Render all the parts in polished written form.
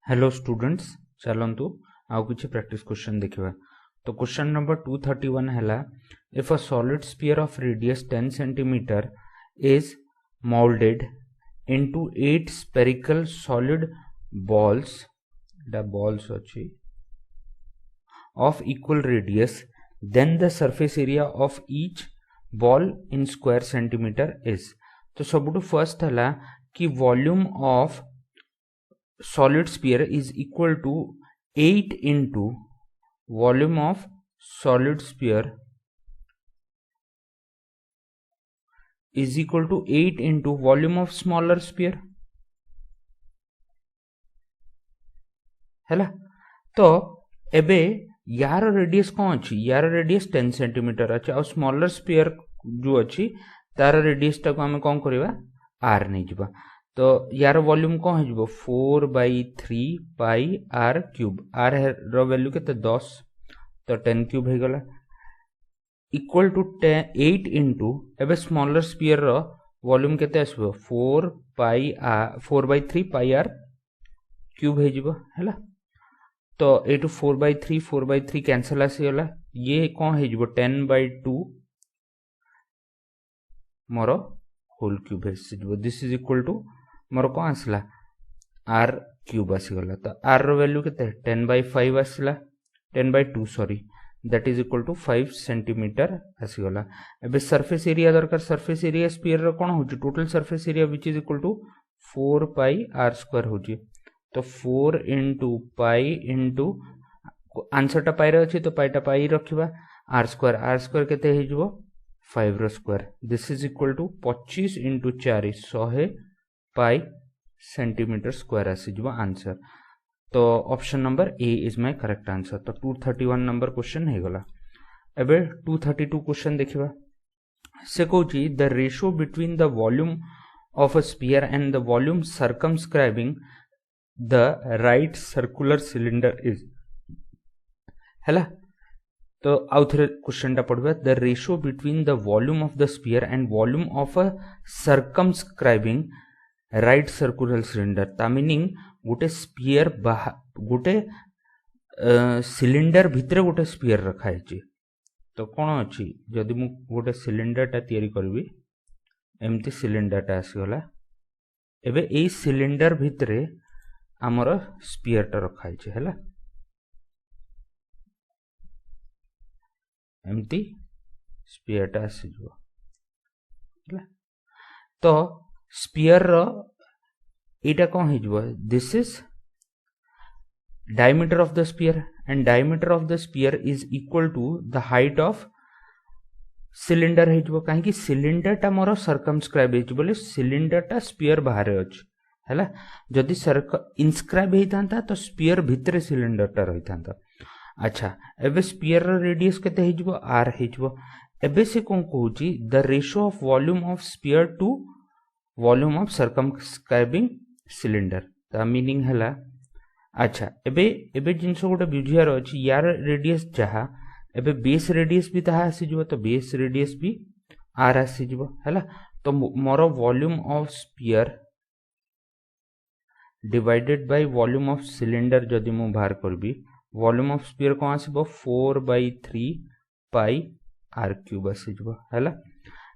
Hello students चलंतु आउ किछि practice question देखिबा। तो क्वेश्चन नंबर 231 हैला, if a solid sphere of radius 10 centimetre is moulded into 8 spherical solid balls अछि of equal radius, then the surface area of each ball in square centimeter is। तो सबुठु first हला कि volume of solid sphere is equal to 8 into volume of solid sphere is equal to 8 into volume of smaller sphere हैला। तो एबे यार radius कौन अछि, यार रेडियस 10 सेंटीमीटर अछि और स्मॉलर स्फीयर जो अछि तार रेडियस टा को हम कोन करबा r नै जिबा। तो यार वॉल्यूम कौन हो 4/3 पाई r क्यूब, r रो वैल्यू केते 10 तो 10 क्यूब हो गला इक्वल टू 8 इंटू एबे स्मॉलर स्फीयर रो वॉल्यूम केते आसबो 4/3 पाई r क्यूब हो जिवो हैला। तो एटू 4/3 कैंसिल आसी गला, ये कौन हो जिवो 10/2 मोर होल क्यूब हो जिवो। दिस इज इक्वल टू मोर कौन आसला r क्यूब आसीगला। तो r रो वैल्यू केते 10/5 आसला 10/2 sorry that is equal to 5 centimetre आसीगला। एबे सरफेस एरिया दरकार, सरफेस एरिया स्फीयर रो कोन होची total surface area which is equal to 4 pi r square होची। तो 4 into पाई इंटू आंसर टा पाई रे अछि तो पाई टा पाई रखिबा, r स्क्वायर केते हे जिवो 5 रो square. This is equal to 25 into 4 100 pi centimetre square आसी जिवो आंसर। तो option number A is my correct answer. तो 231 नंबर क्वेश्चन हे गला। एबे 232 क्वेश्चन देखिबा। से कहूची the ratio between the volume of a sphere and the volume circumscribing the right circular cylinder is हैला। तो आउ थरे क्वेश्चन टा पढ़बा, the ratio between the volume of the sphere and volume of a circumscribing right circular cylinder. ता meaning गोटे sphere गोटे cylinder भितर गोटे स्फीयर रखा है। तो कौन अच्छी जदि मु गोटे सिलिंडर टा तैयारी करबी एमती सिलिंडर टा आसीगला, एबे ए सिलिंडर भितरे आमर स्फीयर टा रखा है हैला, एमती स्फीयर टा आसीजो हैला। तो स्फीयर रो एटा कौन हो जिवो, this is diameter of the sphere and diameter of the sphere is equal to the height of cylinder हो जिवो। काहे कि सिलिंडर टा मोर सर्कमस्क्राइब हो बोले सिलिंडर टा स्फीयर बाहर अछि हैला। जदि इनस्क्राइब हेइतांता तो स्फीयर भितरे सिलिंडर टा रहितांता। अच्छा एबे स्फीयर रो रेडियस केते हो जिवो r हो जिवो। एबे से कोन कहूची the ratio of volume of sphere to volume of circumscribing cylinder. ता मीनिंग हैला, अच्छा एबे जिनस गोटे बुझियार अछि यार रेडियस जहा एबे बेस रेडियस भी ताहा आसी जिवो, तो बेस रेडियस भी r आसी जिवो हैला। तो मोर volume of sphere divided by volume of cylinder जदि मु बाहर करबी, वॉल्यूम ऑफ स्फीयर कोन आसीबो 4/3 पाई r क्यूब आसी जिवो हैला,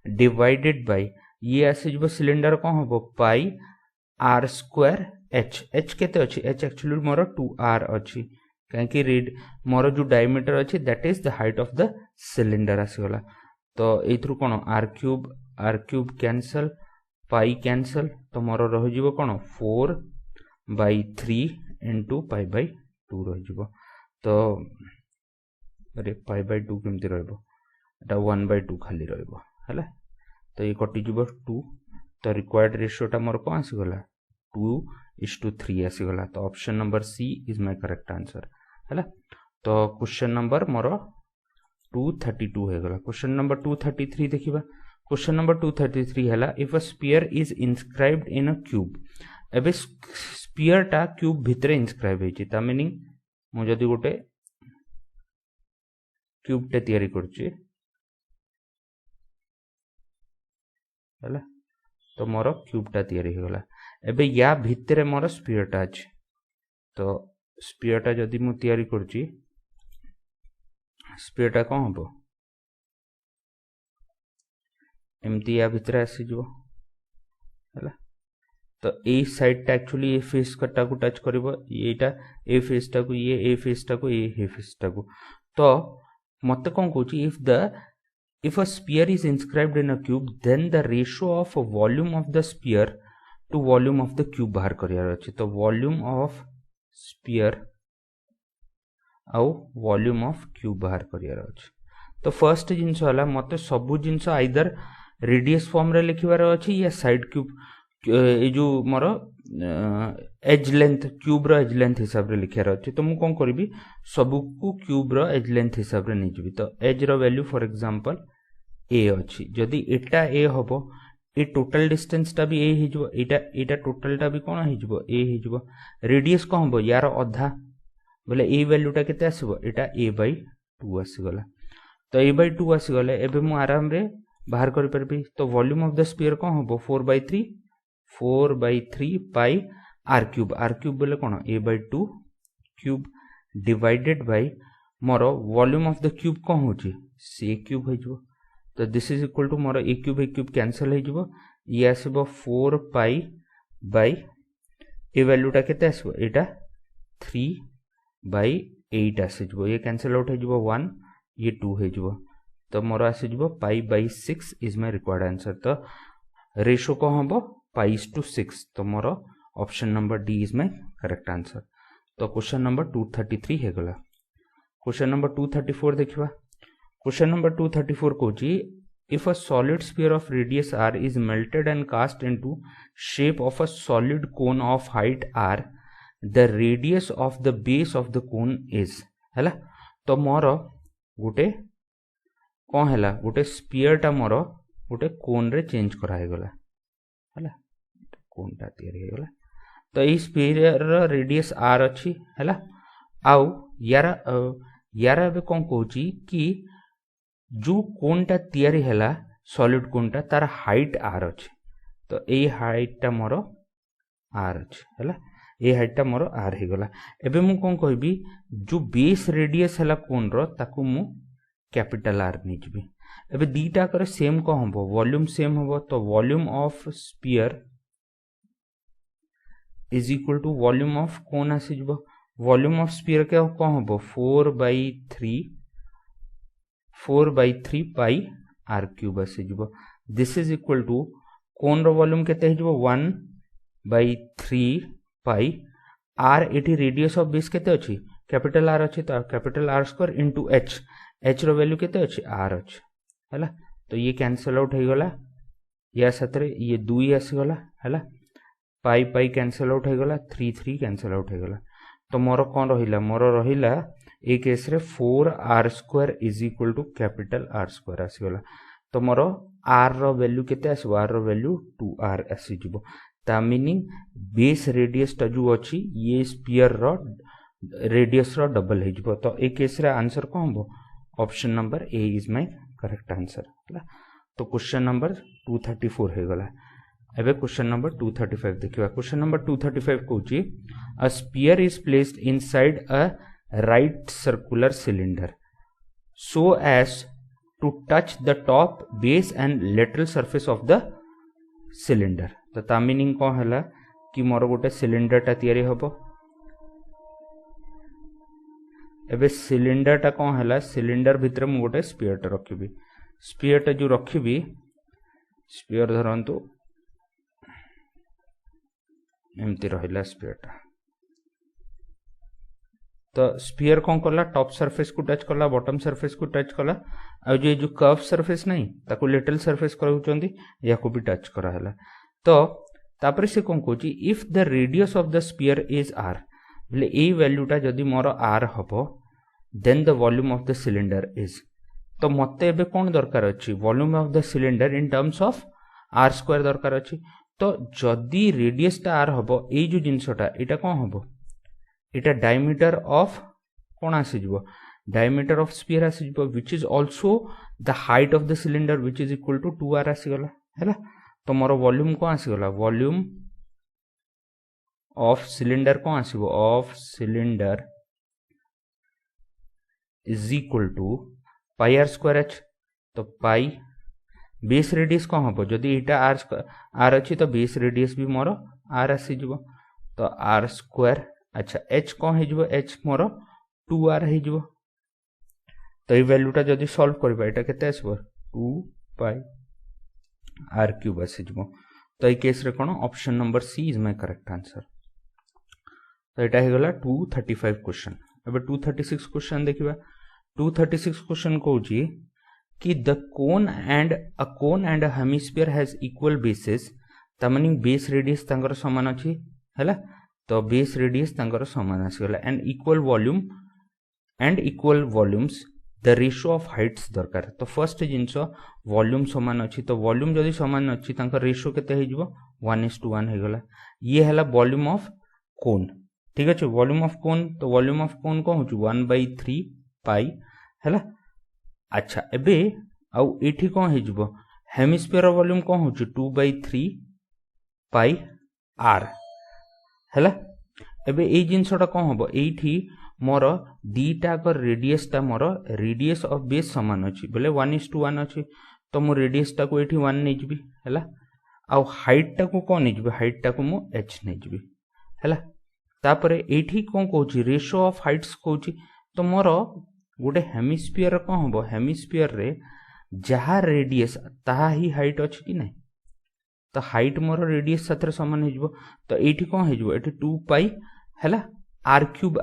डिवाइडेड बाय ये आसी जिवो सिलिंडर कोन होबो पाई r स्क्वायर h केते अछि, h एक्चुअली मोर 2r अछि काहे कि रीड मोर जो डायमीटर अछि that is the height of the cylinder आसीगला। तो एथरु कोन r cube cancel pi cancel, तो मोर रह जिवो कोन 4/3 into पाई/2 रह जिवो। तो अरे पाई/2 केमति रहबो, एटा 1/2 खाली रहबो हैला। तो ये कटि जिवो 2, तो रिक्वायर्ड रेशियो टा मोर कोन आसीगला 2:3 आसीगला। तो option number C is my correct answer हैला। तो क्वेश्चन नंबर मोर 232 हो गला। क्वेश्चन नंबर 233 देखिबा। क्वेश्चन नंबर 233 हैला, if a sphere is inscribed in a cube. एबे स्फीयर टा क्यूब भितरे इनस्क्राइब हेछि, ता मीनिंग मु जदि गोटे क्यूब टे तैयारी करछि हैला, तो मोर क्यूब टा तैयारी हो गला। एबे या भितरे मोर स्फीयर टा अछि, तो स्पीयरटा जदि मु तैयारी करछि स्पीयरटा कौन हम एमती या भितर आसी जो है तो ए साइडटा एक्चुअली ए फेसटा को टच करिवो एटा ए फेसटा को ए फेसटा को ए फेसटा को तो मते कौन कहूँ if a sphere is inscribed in a cube then the ratio of volume of the sphere to volume of the cube बाहर करियार अछि तो volume of sphere आउ volume of cube बाहर करियार अछि तो फर्स्ट जिंस हला मते सबु जिंस आइदर रेडियस फॉर्म रे लिखिबार अछि या साइड क्यूब ए जो मोर एज लेंथ क्यूब रो एज लेंथ हिसाब रे लिखार अछि तो मु कोन करबी सबु को क्यूब रो एज लेंथ हिसाब रे नै जबी तो एज रो वैल्यू फॉर एग्जांपल ए अछि जदी एटा ए हबो ए टोटल डिस्टेंस टा भी ए हिजबो एटा टोटल टा भी कोन हिजबो ए हिजबो रेडियस कोन हबो यार आधा बोले ए वैल्यू टा केते आसीबो एटा a/2 आसी गला तो a/2 आसी गले एबे मु आराम रे बाहर कर परबी तो वॉल्यूम ऑफ द स्फीयर कोन हबो 4/3 पाई r क्यूब बोले कोन a/2 क्यूब डिवाइडेड बाय मोर वॉल्यूम ऑफ द क्यूब कोन होची c क्यूब हिजबो तो दिस इज इक्वल टू मोर a क्यूब कैंसिल हिजबो ये आसीबो 4 पाई बाय ए वैल्यू टा केते आसीबो एटा 3/8 आसीजबो ये कैंसिल आउट हिजबो 1 ये 2 हिजबो तो मोर आसीजबो π/6 इज माय रिक्वायर्ड आंसर तो रेशियो को हबो π/6 तो मोर option number D is my correct answer तो क्वेश्चन नंबर 233 हे गला क्वेश्चन नंबर 234 देखिबा question number 234 Kochi if a solid sphere of radius r is melted and cast into shape of a solid cone of height r the radius of the base of the cone is हैला तो मोर गुटे कौन हैला गुटे spear टा मोर गुटे कोन रे change करा हे गला हैला कोन टा तयारी हे गला तो ई स्पीयर रो रेडियस r अछि हैला आउ यारा बे कोन कहूची कि जो कोन टा तयारी हैला सॉलिड कोन टा तार हाइट r अछि तो ए हाइट टा मोर r अछि हैला ए हाइट टा मोर r हे गला एबे मु कोन कहबी जो बेस रेडियस हैला कोन रो ताकू मु कैपिटल R नि जबी एबे दीटा करे सेम को हबो वॉल्यूम सेम हबो तो volume of sphere is equal to volume of cone आसी जबो वॉल्यूम ऑफ स्फीयर के को हबो 4/3 पाई r क्यूब आसी जबो this is equal to cone रो वॉल्यूम केते हिजबो 1/3 पाई r एटी रेडियस ऑफ बेस केते अछि कैपिटल R अछि तो capital R square into h रो वैल्यू केते अछि r अछि हैला तो ये कैंसिल आउट हे गला या सतरे ये 2 आसी गला हैला पाई कैंसिल आउट हे गला 3 कैंसिल आउट हे गला तो मोर कोन रहिला मोर रहिला ए केस रे 4r square is equal to capital R square आसी गला तो मोर r रो वैल्यू केते आसीबो r रो वैल्यू 2r आसी जिवो ता मीनिंग बेस रेडियस टा जो अछि ये स्फीयर रो रेडियस रो डबल हे जिवो तो ए केस रे आंसर को हबो option number A is my correct answer हैला तो क्वेश्चन नंबर 234 हे गला एबे क्वेश्चन नंबर 235 देखिबा क्वेश्चन नंबर 235 कहूची a sphere is placed inside a right circular cylinder so as to touch the top base and lateral surface of the cylinder तो ता meaning को हला कि मोर गोटे सिलेंडर टा तयारी हबो एबे सिलेंडर टा कोन हला सिलेंडर भितर मु गोटे स्फीयर टा रखिबी स्फीयर टा जो रखिबी स्फीयर धरंतु एमती रहिला स्फीयर टा तो स्फीयर कोन करला टॉप सरफेस को टच करला बॉटम सरफेस को टच करला आ जो कर्व सरफेस नहीं ताको लिटिल सरफेस करउचंदी या को भी टच करा हला तो तापर से कोन कोची if the radius of the sphere is r बोले ए वैल्यू टा जदी मोर r हबो then the volume of the cylinder is तो मते एबे कोन दरकार अछि volume of the cylinder in terms of r square दरकार अछि तो जदी रेडियस टा r हबो ए जो जिंसटा एटा कोन हबो एटा डायमीटर ऑफ कोन आसी जबो डायमीटर ऑफ स्फीयर आसी जबो which is also the height of the cylinder which is equal to 2r आसी गला हैला तो मोर वॉल्यूम को आसी गला वॉल्यूम ऑफ सिलिंडर कौन आसीबो of cylinder is equal to pi R square H तो पाई बेस रेडियस कौन हम जदि यहाँ आर अच्छी तो बेस रेडियस भी मोर आर आसीज तो आर स्क्वायर अच्छा एच कौन हो एच मोर 2r हो तो ये वैल्यूटा जदि सॉल्व करबा एटा केते आसबो 2 पाई आर क्यूब आसीज तो ये केस रे कोन option number C is my correct answer तो एटा हे गला 235 क्वेश्चन एबे 236 क्वेश्चन देखिबा 236 क्वेश्चन कहूची कि the cone and a hemisphere has equal bases तमनी बेस रेडियस तांकर समान अछि हैला तो बेस रेडियस तांकर समान आसी गला and equal volumes the ratio of Heights दरकार तो फर्स्ट जिंस वॉल्यूम समान अछि तो वॉल्यूम जदि समान अछि तांकर रेशियो केते हे जिवो 1:1 हे गला ये हैला वॉल्यूम ऑफ कोन ठीक अछि वॉल्यूम ऑफ कोन तो वॉल्यूम ऑफ कोन को होछु 1/3 पाई हैला अच्छा एबे आउ एठी कोन हे जिवो हेमिस्फीयर वॉल्यूम कोन होछु 2/3 पाई आर हैला एबे ए जिंसटा कोन होबो एठी मोर दीटा को रेडियस ता मोर रेडियस ऑफ बेस समान अछि बोले 1:1 अछि तो मो रेडियस ता को एठी 1 नै जिबी हैला आउ हाइट ता को कोन नै जिबी हाइट ता को मो h नै जिबी हैला तापरे एठी कोन कहूची रेशियो ऑफ हाइट्स कहूची तो मोर गोटे हेमिस्फीयर कोन होबो हेमिस्फीयर रे जहा रेडियस ताहा ही हाइट अछि कि नै तो हाइट मोर रेडियस साथरे समान हे जिवो तो एठी कोन हे जिवो एठी 2 पाई हैला आर क्यूब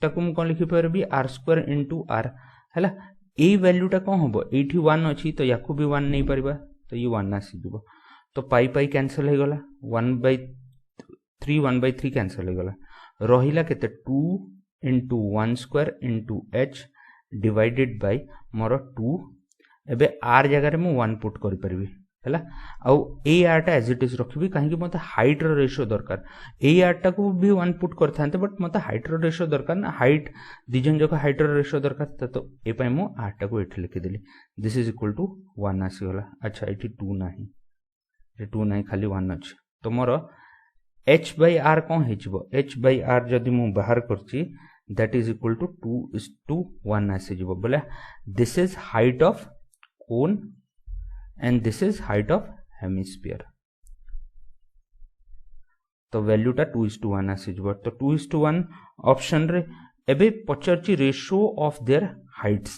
टाकू मु कोन लिखि परबी आर स्क्वायर इनटू आर हैला ए वैल्यूटा कोन होबो एठी 1 अछि तो याकू भी 1 नै परबा तो ये 1 आसी जिवो तो पाई पाई कैंसिल हे गला 1/3 कैंसिल हे गला रहिला केते 2 into 1 square into h divided by मोर 2 एबे r जगह रे मु 1 पुट करि परबी हैला आउ ए आर टा एज इट इज रखबी काहे कि मते हाइट रो रेशियो दरकार ए आर टा को भी 1 पुट करथांते बट मते हाइट रो रेशियो दरकार ना हाइट दिजन जको हाइट रो रेशियो दरकार तो ए पय मु आर टा को एठी लिखि देली दिस इज इक्वल टू 1 आसी गला अच्छा एठी 2 नाही ए 2 नाही खाली 1 अछि तो मोर h by r कोन हे जिवो h by r जदि मु बाहर करची that is equal to 2:1 आसी जिवो बोले this is height of cone and this is height of hemisphere तो वैल्यू टा 2:1 आसी जिवो तो 2:1 ऑप्शन रे एबे पचरची रेशियो ऑफ देयर हाइट्स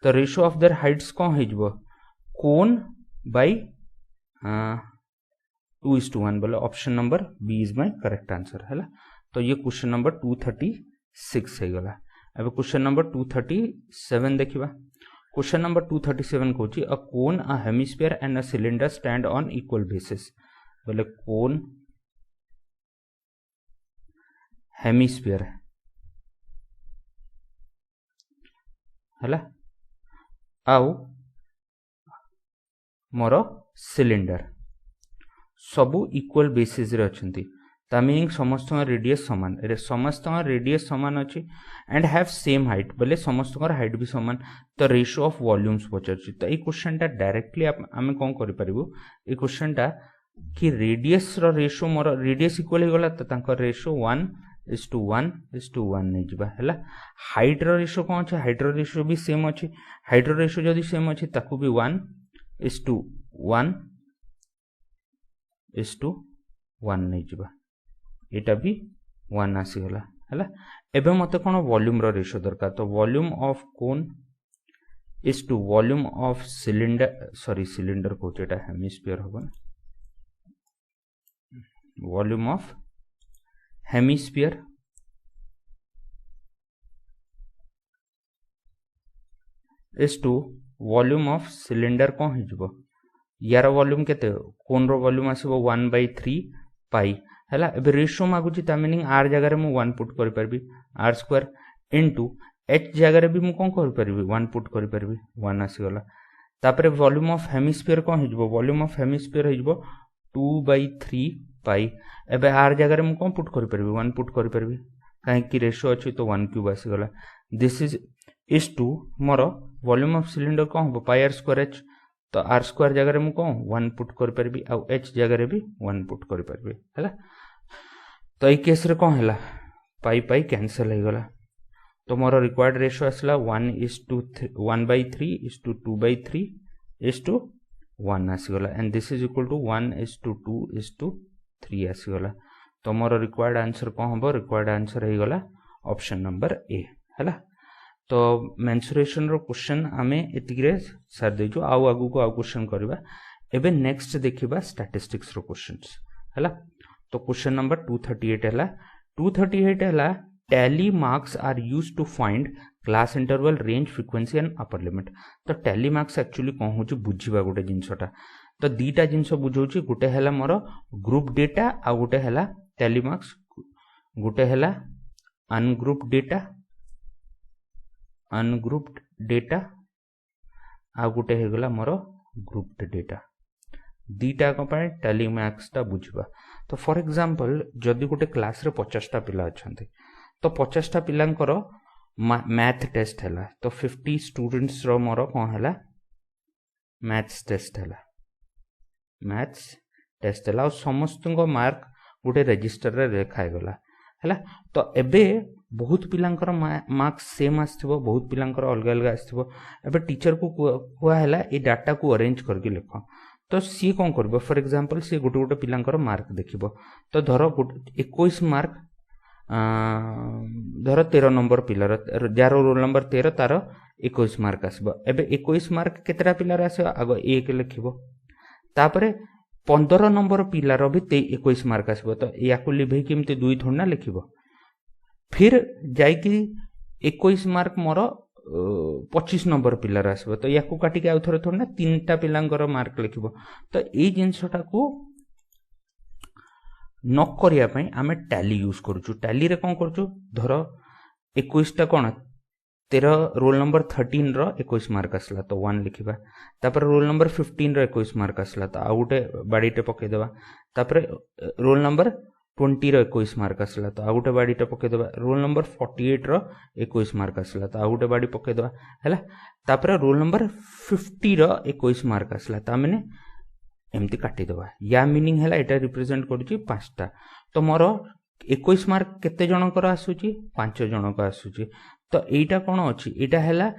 तो रेशियो ऑफ देयर हाइट्स कोन हे जिवो कोन बाय 2:1 बोले option number B is my correct answer हैला तो ये क्वेश्चन नंबर 236 हे गला अब क्वेश्चन नंबर 237 देखिबा क्वेश्चन नंबर 237 कहूची a cone a hemisphere and a cylinder stand on equal basis बोले कोन हेमिस्फीयर हैला आउ मोर सिलिंडर सबु इक्वल बेसिस रे अछंती ता मीनिंग समस्त रेडियस समान समस्त रेडियस समान अछि एंड हैव सेम हाइट बोले समस्त हाइट भी समान तो रेशियो ऑफ वॉल्यूम्स पचरछि तो ए क्वेश्चन टा डायरेक्टली आमे कोन करि परिबो ए क्वेश्चन टा कि रेडियस रो रेशियो मोर रेडियस इक्वल हे गला तो तांकर रेशियो 1:1:1 नै जिबा हैला हाइट रो रेशियो कोन छै हाइट रो रेशियो भी सेम अछि हाइट रो रेशियो जदी सेम अछि ताकू भी 1:1:1 नै जिबा एटा भी 1 आसी गला हैला एबे मते कोन वॉल्यूम रो रेशियो दरकार तो volume of cone is to volume of cylinder को एटा हेमिस्फीयर होबन volume of hemisphere is to volume of cylinder कोन हे जिवो यार वॉल्यूम केते कोन रो वॉल्यूम आसीबो 1/3 पाई हैला एबे रेशियो मागुची ता मीनिंग r जगह रे मु 1 पुट करि परबी r स्क्वायर इनटू h जगह रे भी मु कोन करि परबी 1 पुट करि परबी 1 आसी गला तापरे वॉल्यूम ऑफ हेमिस्फीयर कोन हे जिवो वॉल्यूम ऑफ हेमिस्फीयर हे जिवो 2/3 पाई एबे r जगह रे मु कोन पुट करि परबी 1 पुट करि परबी काहे कि रेशियो अछि तो 1 क्यूब आसी गला दिस इज टू मोर वॉल्यूम ऑफ सिलिंडर कोन हो पाई r स्क्वायर h तो r स्क्वायर जगह रे मु कोन 1 पुट करि परबी आ h जगह रे भी 1 पुट करि परबी हैला तो ये केस रे कौन है पाई पाई कैंसल हो गला तो मोर रिक्वायर्ड रेशियो आसला 1:3 आसीगला and this is equal to 1:2:3 आसीगला तो मोर रिक्वायर्ड आंसर कौन हम रिक्वायर्ड आंसर हो गला ऑप्शन नंबर ए है। तो मेंसुरेशन रो क्वेश्चन आमे एतिकरे सार देजो आउ आगु को आउ क्वेश्चन करबा एबे नेक्स्ट देखिबा स्टैटिस्टिक्स रो क्वेश्चंस हैला। तो क्वेश्चन नंबर 238 हैला tally marks are used to find class interval range frequency and upper limit. तो टैली मार्क्स एक्चुअली कौन होची बुझिबा गोटे जिंसटा तो दीटा जिंस बुझौची गोटे हैला मोर ग्रुप डेटा आ गोटे हैला टैली मार्क्स गोटे हैला अनग्रुप डेटा आ गोटे हे गला मोर ग्रुप्ड डेटा दीटा को पाए टैली मार्क्स टा बुझिबा। तो फॉर एग्जांपल जदि गोटे क्लास रे 50 टा पिला अछंते तो 50 टा पिलांकर मैथ टेस्ट हैला तो 50 स्टूडेंट्स रो मोर कोन हैला मैथ्स टेस्ट हैला और समस्त मार्क गोटे रजिस्टर रे रेखाय गला हैला। तो एबे बहुत पिलांकर मार्क्स सेम आस्थिबो बहुत पिलांकर अलग अलग आस्थिबो एबे टीचर को कुआ हैला ए डाटा को अरेंज करके लिखो तो सी कौन करबो फॉर एग्जांपल सी गोटे गोटे पिलांकर मार्क देखिबो तो धर 21 मार्क धर 13 नंबर पिलार जार रोल नंबर 13 तार 21 मार्क आसबो एबे 21 मार्क केतरा पिलार आसबो आगो 1 लिखिबो तापरे 15 नंबर पिलार भी 21 मार्क आसबो तो याकु लिभे केमते दुई थोड़ना लिखिबो फिर जाइकी 21 मार्क मोर 25 नंबर पिलार आसबो तो याकु काटी के आउ थोड़े थोड़ना तीनटा पिलांकर मार्क लिखिबो तो ए जिंसटा को न करिया पई आमे टैली यूज करूछु टैली रे कोन करछु धर 21 टा कोन 13 रोल नंबर 13 रो 21 मार्क आसला तो 1 लिखिबा तापर रोल नंबर 15 रो 21 मार्क आसला तो आउटे बाडीटे पके देबा तापर रोल नंबर 20 रो 21 मार्क आसला तो आउटे बाडीटे पके देबा रोल नंबर 48 रो 21 मार्क आसला तो आउटे बाडी पके देबा हैला तापर रोल नंबर 50 रो 21 मार्क आसला ता माने एमती काटी देबा या मीनिंग हैला एटा रिप्रेजेंट करूची 5टा तो मोर 21 मार्क केते जनकर आसुची 5 जनकर आसुची तो एटा कोन अछि एटा हैला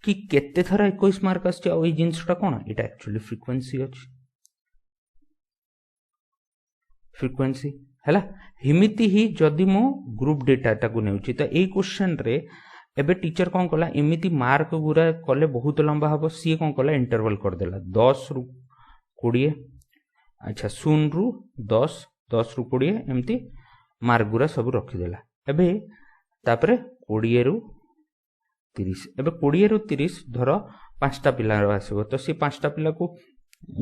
कि केते थरा 21 मार्क आछि आ ओइ जिंसटा कोन एटा एक्चुअली फ्रीक्वेंसी अछि फ्रीक्वेंसी हैला हिमिति ही जदि मो ग्रुप डेटा टा को नेउची तो ए क्वेश्चन रे एबे टीचर कोन कला एमिति मार्क गुरा कले बहुत लंबा हबो सी कोन कला इंटरवल कर देला 10 रु 20 अच्छा 0 रु 10 10 रु 20 एमती मार्क गुरा सब रखी देला एबे तापरे 20 रु 30 एबे 20 रु 30 धर 5टा पिला आसीबो तो सी 5टा पिला को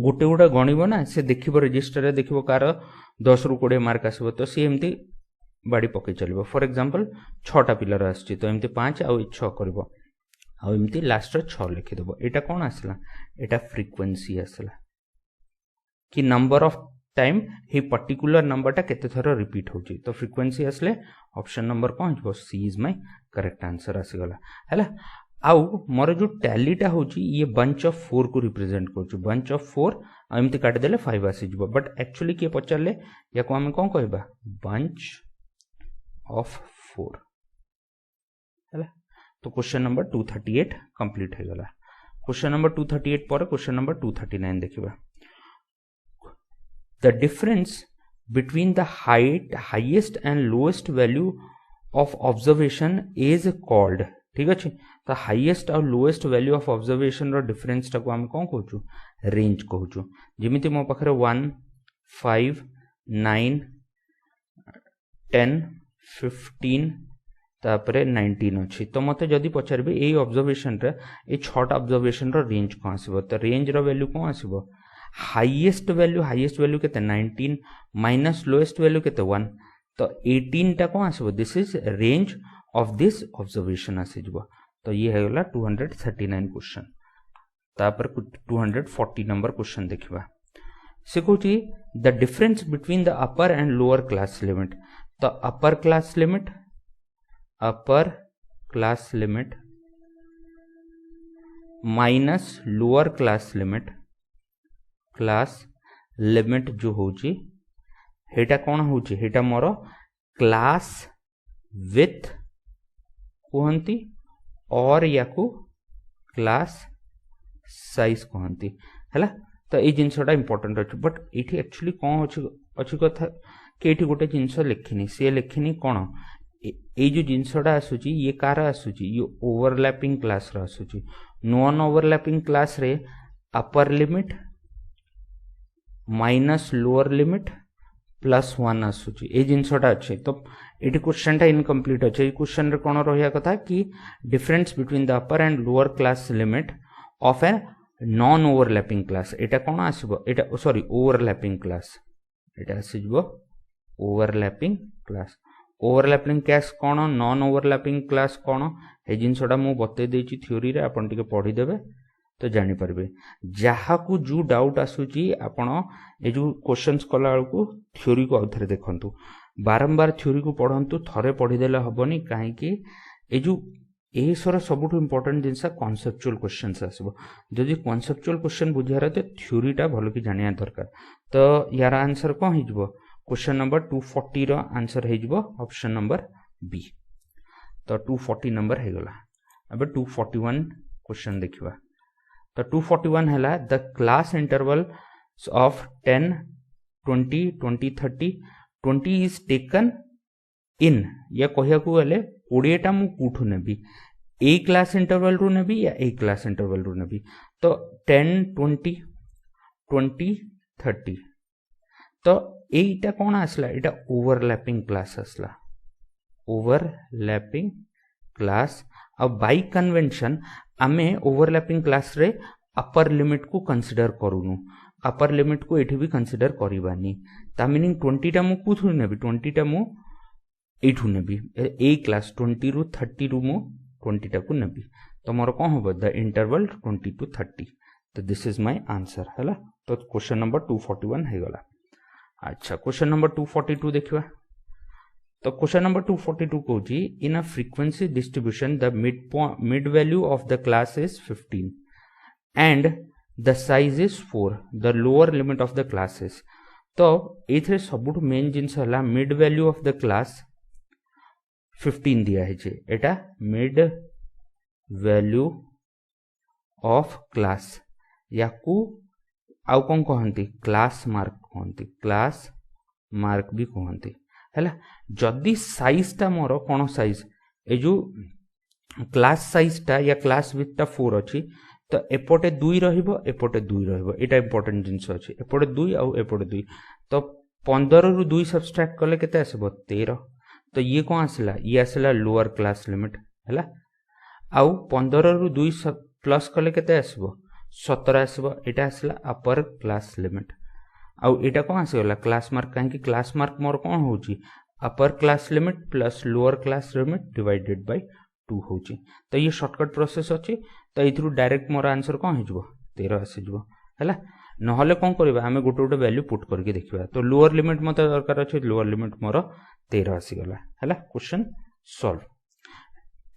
गोटे गोटे गणिबो ना से देखिबो रजिस्टर रे देखिबो कार 10 रु 20 मार्क आसीबो तो सी एमती बाडी पके चलिबो फॉर एग्जांपल 6टा पिलर आछि तो एमती 5 आ 6 करबो आ एमती लास्ट रे 6 लिखि देबो एटा कोन आसला एटा फ्रीक्वेंसी आसला कि नंबर ऑफ टाइम हे पर्टिकुलर नंबर टा केते थरा रिपीट होची तो फ्रीक्वेंसी आसले ऑप्शन नंबर कोन हो सी इज माय करेक्ट आंसर आसी गला हैला। आउ मोर जो टैली टा होची ये बंच ऑफ 4 को रिप्रेजेंट करछु बंच ऑफ 4 एमती काट देले 5 आसी जबो बट एक्चुअली के पचरले या को हम कोन कहबा बंच ऑफ 4 हैला। तो क्वेश्चन नंबर 238 कंप्लीट हो गला क्वेश्चन नंबर 238 पर क्वेश्चन नंबर 239 देखिबा the difference between the highest and lowest value of observation is called ठीक अछि तो हाईएस्ट और लोएस्ट वैल्यू ऑफ ऑब्जर्वेशन रो डिफरेंस टा को हम कोन कहूछु रेंज कहूछु जेमिति मो पाखरे 1 5 9 10 15 तापरे 19 अछि तो मते जदी पछरबे एई ऑब्जर्वेशन रे ए 6टा ऑब्जर्वेशन रो रेंज को आसीबो तो रेंज रो वैल्यू को आसीबो हाईएस्ट वैल्यू केते 19 माइनस लोएस्ट वैल्यू केते 1 तो 18 टा को आसीबो this is range of this observation आसीबो तो ये है गला 239 क्वेश्चन तापर 240 नंबर क्वेश्चन देखिबा से कहूची the difference between the upper and lower class limit तो upper class limit minus lower class limit जो होची हेटा कौन होची हेटा मोर क्लास विथ कहती और याकू क्लास साइज कहती है। तो ये जिनसा इंपोर्टेंट अच्छे बट ये एक्चुअली कौन अच्छी कथा कि ये गोटे जिनस लिखिनी सी लिखिनी कौन ये जो जिनसा आसूची ये कार आसूची ये ओवरलैपिंग क्लास आसूची नॉन ओवरलैपिंग क्लास रे upper limit minus lower limit +1 आसूची ये जिनसा अच्छे। तो ये क्वेश्चन टा इनकम्प्लीट अच्छे ये क्वेश्चन रे कौन रहा कथा कि difference between the upper and lower class limit of a non overlapping class एटा कौन आसबो एटा सॉरी ओवरलैपिंग क्लास एटा आसीजबो ओवरलैपिंग क्लास ओवरलैपिंग क्लास कौन नॉन ओवरलैपिंग क्लास कौन ए जिनसटा मु बतई देछि थ्योरी रे आपण टिके पढ़ी देबे तो जानि परबे जहा को जो डाउट आसुची आपण ए जो क्वेश्चंस कला को थ्योरी को आउथरे देखंतु बारंबार थ्योरी को पढ़ंतु थरे पढ़ी देले हबनी काहे कि ए जो यही सर सबुठ इंपोर्टेंट जिनसा कॉन्सेप्चुअल क्वेश्चंस आसबो जदि कॉन्सेप्चुअल क्वेश्चन बुझियार तो थ्योरीटा भल कि जानिया दरकार। तो यार आंसर कौन हो क्वेश्चन नंबर 240 रो आंसर हो ऑप्शन नंबर बी। तो 240 नंबर हो गला। अब 241 क्वेश्चन देखिबा। तो 241 हैला the class interval of 10 20 20 30 20 is taken in या कहया को गले 20टा मु कोठु नेबी ए क्लास इंटरवल रु नेबी या ए क्लास इंटरवल रु नेबी। तो 10 20 20 30 तो एटा कौन आसला एटा ओवरलैपिंग क्लास आसला ओवरलैपिंग क्लास। अब बाय कन्वेंशन आमे ओवरलैपिंग क्लास रे अपर लिमिट को कंसीडर करूनु अपर लिमिट को एठी भी कंसीडर करिबानी ता मीनिंग 20टा मु कोठु नेबी 20टा मु एठू नेबी ए क्लास 20 रु 30 रु मु 20टा को नेबी। तो मोर कौन हो द इंटरवल 20 to 30। तो दिस इज माय आंसर है। तो क्वेश्चन नंबर 241 है गला। अच्छा क्वेश्चन नंबर 242 देखिबा। तो क्वेश्चन नंबर 242 कहूची in a frequency distribution the mid value of the class is 15 and the size is 4 the lower limit of the class is. तो एथरे सबुठ मेन जिनस हला mid value of the class 15 दिया है एटा मिड वैल्यू ऑफ क्लास याकू आउ कौन कहती क्लास मार्क कहती क्लास मार्क भी कहती है। जदि साइज टा मोर कौन साइज ए जो क्लास साइज टा या क्लास विथ टा 4 अच्छी तो एपटे 2 रहिबो एपटे 2 रहिबो एटा इंपोर्टेंट जिनस अछि एपटे 2 आउ एपटे 2 तो 15 रु 2 सब्सट्रैक्ट कले केते आसबो 13। तो ये कौन आसला ये आसला लोअर क्लास लिमिट है आउ 15 रु 2 प्लस कले केते आसबो 17 आसबो एटा आसला अपर क्लास लिमिट आउ एटा कौन आसगला क्लास मार्क कहीं क्लास मार्क मोर कौन होची अपर class limit plus lower class limit divided by 2 होची। तो ये शॉर्टकट प्रोसेस अच्छी तो ये डायरेक्ट मोर आंसर कौन हो 13 आसीजो है नहले कौन करबा आमे गोटे गोटे वैल्यू पुट करके देखिबा। तो लोअर लिमिट मते दरकार अछि लोअर लिमिट मोर 13 आसीगला है। क्वेश्चन सॉल्व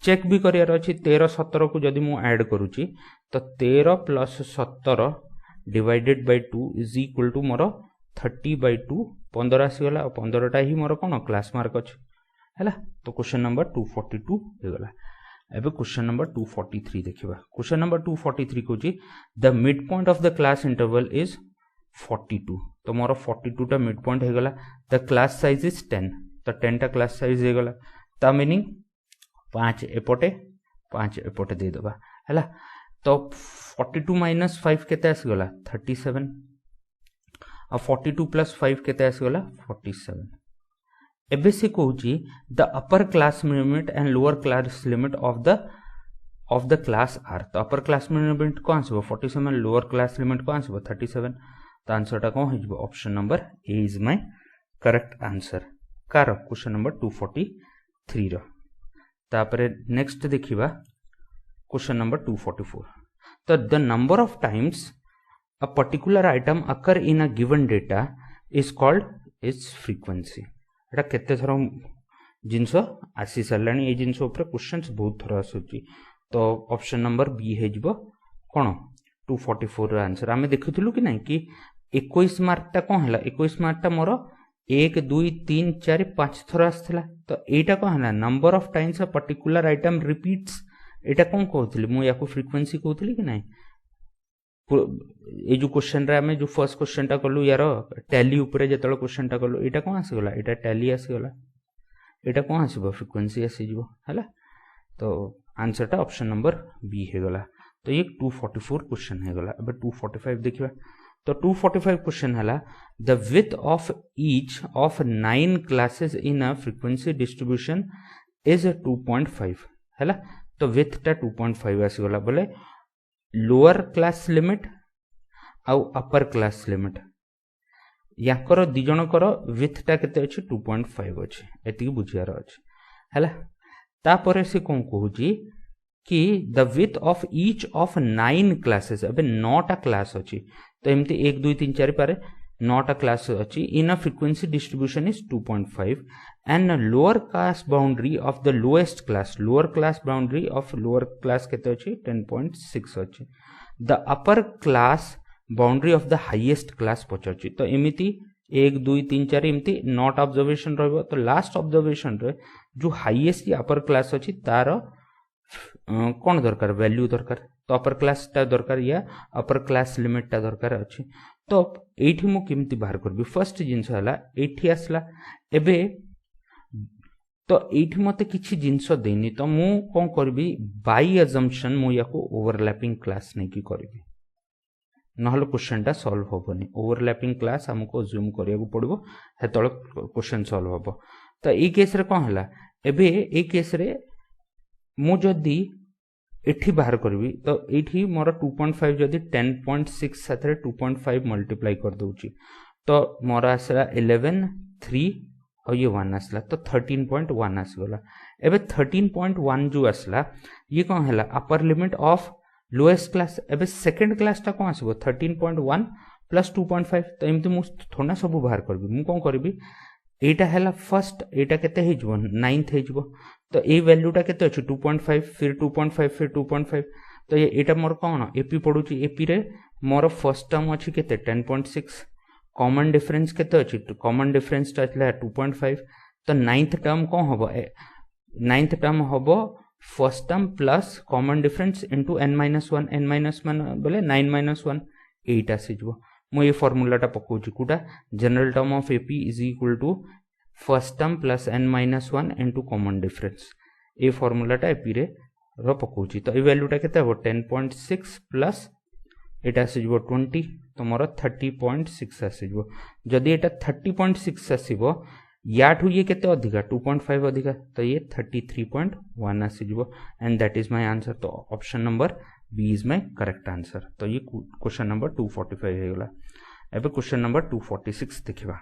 चेक भी करियार अछि 13 17 को जदि मु ऐड करूची तो 13 plus 17 divided by 2 is equal to मोर 30/2 15 आसीगला और 15टा ही मोर कौन क्लास मार्क अछि है। तो क्वेश्चन नंबर 242 हो गला। एबे क्वेश्चन नंबर 243 देखिबा। Question number 243 Kochi the mid point of the class interval is 42। तो मोर 42 टा मिड पॉइंट हो गला। द क्लास साइज इज 10 तो 10 टा क्लास साइज हो गला ता मीनिंग 5 एपटे 5 एपटे दे दबा है। तो 42 माइनस 5 केते आस गला 37 और 42 प्लस 5 केते आस गला 47। एबे से कहूची the upper class limit and lower class limit of the class are. तो अपर क्लास लिमिट कौन आसबो 47 लोअर क्लास लिमिट कौन आसबो 37। तो आंसरटा कौन हो option number A is my correct answer car question number 243 रो। तापरे नेक्स्ट देखिबा क्वेश्चन नंबर 244। तो the number of times a particular item occur in a given data is called is frequency. एटा केते थर जिनस आसी सारानी ये जिनस ऊपर क्वेश्चंस बहुत थर आसुची। तो ऑप्शन नंबर बी है जिवो कोन 244 रो आंसर आमे देखिथुलु कि नै कि 21 मार्क टा कोन हला 21 मार्क टा मोर 1 2 3 4 5 थर आसला तो एटा कौन है number of times a particular item repeats एटा कौन कहूली मु या फ्रिक्वेंसी कहूली कि नहीं ये जो क्वेश्चन रे हमें जो फर्स्ट क्वेश्चन टा कलु यार टैली ऊपर जेतलो क्वेश्चन टा कलु एटा कौन आसीगला एटा टैली आसीगला एटा कौन आसीबो फ्रिक्वेंसी आसीजिवो हैला तो आंसर टा ऑप्शन नंबर बी हे गला तो ये 244 क्वेश्चन हे गला अब 245 देखिबा तो 245 क्वेश्चन हला the width of each of 9 classes in a frequency distribution is 2.5 हला तो विड्थ टा 2.5 आसी गला बोले लोअर क्लास लिमिट आउ अपर क्लास लिमिट याकर दी जनकर विड्थ टा केते अछि 2.5 अछि एति बुझियार अछि हला तापरे से कोन कहूची कि the width of each of 9 classes अबे 9टा क्लास अछि तो एमती 1 2 3 4 पारे 9टा क्लास अछि in a frequency distribution is 2.5 and lower class boundary of the lowest class boundary of lower class केते अछि 10.6 अछि the upper class boundary of the highest class पचछि तो एमिति 1 2 3 4 एमती 9टा ऑब्जर्वेशन रहबो तो लास्ट ऑब्जर्वेशन रे जो हाईएस्ट या अपर क्लास अछि तार कौन दरकार वैल्यू दरकार तो अपर क्लास टा दरकार या अपर क्लास लिमिट टा दरकार अछि तो एठी मु केमती बाहर करबी फर्स्ट जिंस हला एठी आसला एबे तो एठी मते किछि जिंस देनी तो मु कोन करबी बाय अजम्पशन मु याको ओवरलैपिंग क्लास नै की करबी नहले क्वेश्चन टा सॉल्व होबनी ओवरलैपिंग क्लास हमको जूम करिया पड़बो हेतळ क्वेश्चन सॉल्व होबो तो ए केस रे कोन हला एबे ए केस रे मु जदी एठी बाहर करबी तो एठी मोर 2.5 जदी 10.6 साथरे 2.5 मल्टीप्लाई कर दोची तो मोर आसला 11 3 और ये 1 आसला तो 13.1 आसगला एबे 13.1 जो आसला ये कोन हला अपर लिमिट ऑफ लोएस्ट क्लास एबे सेकंड क्लास ता कोन आसबो 13.1 प्लस 2.5 तो एमती मु थोड़ा सब बाहर करबी मु कोन करबी एटा हला फर्स्ट एटा केते हे जबो 9th हे जबो तो ए वैल्यू टा केते अछि 2.5 फिर 2.5 फिर 2.5 तो ये एटा मोर कोन एपी पडुची एपी रे मोर फर्स्ट टर्म अछि केते 10.6 कॉमन डिफरेंस केते अछि कॉमन डिफरेंस ता छला 2.5 तो 9th टर्म कोन हबो 9th टर्म हबो first term plus common difference into n-1 बोले 9 - 1 8 आसीजबो मु ये फार्मूला टा पकोची कुटा general term of AP is equal to first term plus n-1 into common difference ए फार्मूला टा एपी रे रो पकोची तो ए वैल्यू टा केते हो 10.6 प्लस एटा आसीजबो 20 तो मोर 30.6 आसीजबो जदी एटा 30.6 आसीबो याठू ये केते अधिका 2.5 अधिका तो ये 33.1 आसीजबो and that is my answer तो option number B is my correct answer तो ये क्वेश्चन नंबर 245 हे गला एबे क्वेश्चन नंबर 246 देखिबा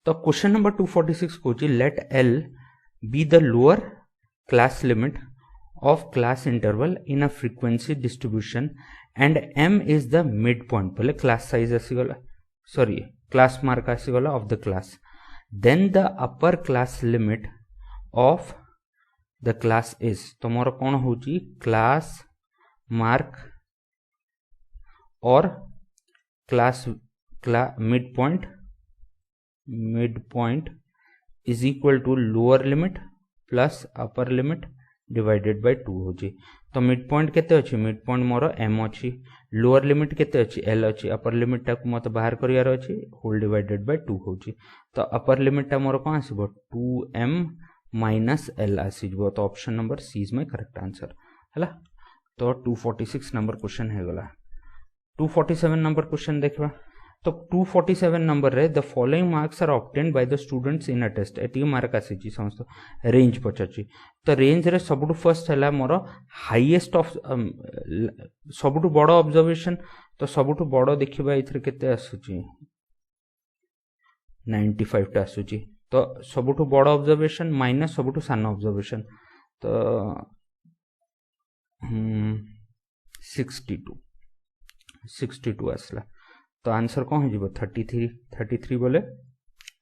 तो क्वेश्चन नंबर 246 कोची let L be the lower class limit of class interval in a frequency distribution and M is the mid point बोले class size आसीगला sorry class mark आसीगला of the class then the upper class limit of the class is तो मोर कोन होची class mark और class mid point is equal to lower limit plus upper limit divided by 2 होची तो mid point केते अछि मिड पॉइंट मोर m अछि लोअर लिमिट केते अछि l अछि अपर लिमिट टा को मत बाहर करियार अछि होल डिवाइडेड बाय 2 होची तो अपर लिमिट टा मोर कोन आसीबो 2m - l आसीबो तो option number C is my correct answer हला तो 246 नंबर क्वेश्चन है गला 247 नंबर क्वेश्चन देखबा तो 247 नंबर रे the following marks are obtained by the students in a test एटी मार्क आसी समस्त रेंज पचाची तो रेंज रे सबटु फर्स्ट हला मोर हाईएस्ट ऑफ सबटु बड़ ऑब्जर्वेशन तो सबटु बड़ देखिबा इथरे केते आसुची 95 टा आसुची तो सबटु बड़ ऑब्जर्वेशन माइनस सबटु सान ऑब्जर्वेशन तो 62 आसला तो आंसर कौन हो जीवो 33 बोले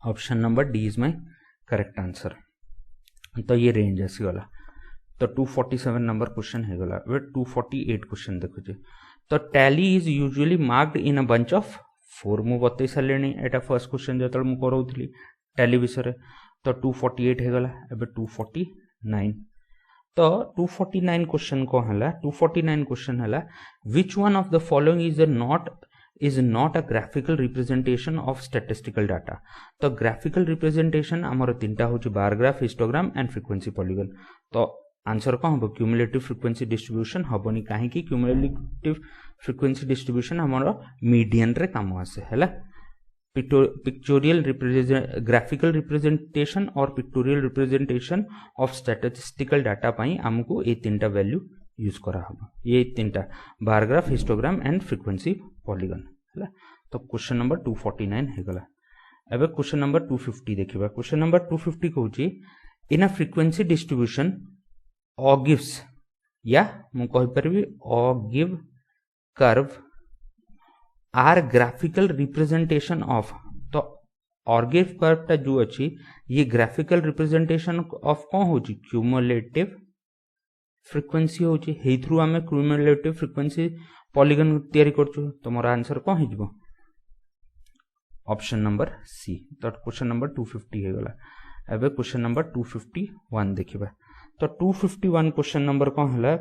option number D is my correct answer तो ये रेंज आसीगला तो 247 नंबर क्वेश्चन है गला वे 248 क्वेश्चन देखो जे तो tally is usually marked in a bunch of 4 मु बतई सारे एटा फर्स्ट क्वेश्चन जो मु कराउथली टैली विषय तो 248 हो गला एबे 249 तो 249 क्वेश्चन को हला 249 क्वेश्चन हला which one of the following is not a graphical representation of statistical data तो ग्राफिकल रिप्रेजेंटेशन हमर तीनटा होची bar graph histogram and frequency polygon तो आंसर कौन हम क्यूमुलेटिव फ्रीक्वेंसी डिस्ट्रीब्यूशन हबनी कहीं क्यूमुलेटिव फ्रीक्वेंसी डिस्ट्रीब्यूशन हमर मीडियन रे काम आसे हैला पिक्टोरियल ग्राफिकल रिप्रेजेंटेशन और pictorial representation of statistical data पाई हमको ये तीनटा वैल्यू यूज करा हबो ये तीनटा bar graph histogram and frequency polygon हैला तो क्वेश्चन नंबर 249 हे गला एबे क्वेश्चन नंबर 250 देखिबा क्वेश्चन नंबर 250 कहूची in a frequency distribution ogives या मु कहि परबी ogive curve are graphical representation of तो ऑगिव कर्व ता जो अछि ये ग्राफिकल रिप्रेजेंटेशन ऑफ कौन होची क्यूमुलेटिव फ्रीक्वेंसी होची हे थ्रू हमें क्यूमुलेटिव फ्रीक्वेंसी पॉलीगन तैयारी करछु तो मोर आंसर कौन हे जिवो ऑप्शन नंबर सी तो क्वेश्चन नंबर 250 हे गला एबे क्वेश्चन नंबर 251 देखिबा तो 251 क्वेश्चन नंबर कौन हला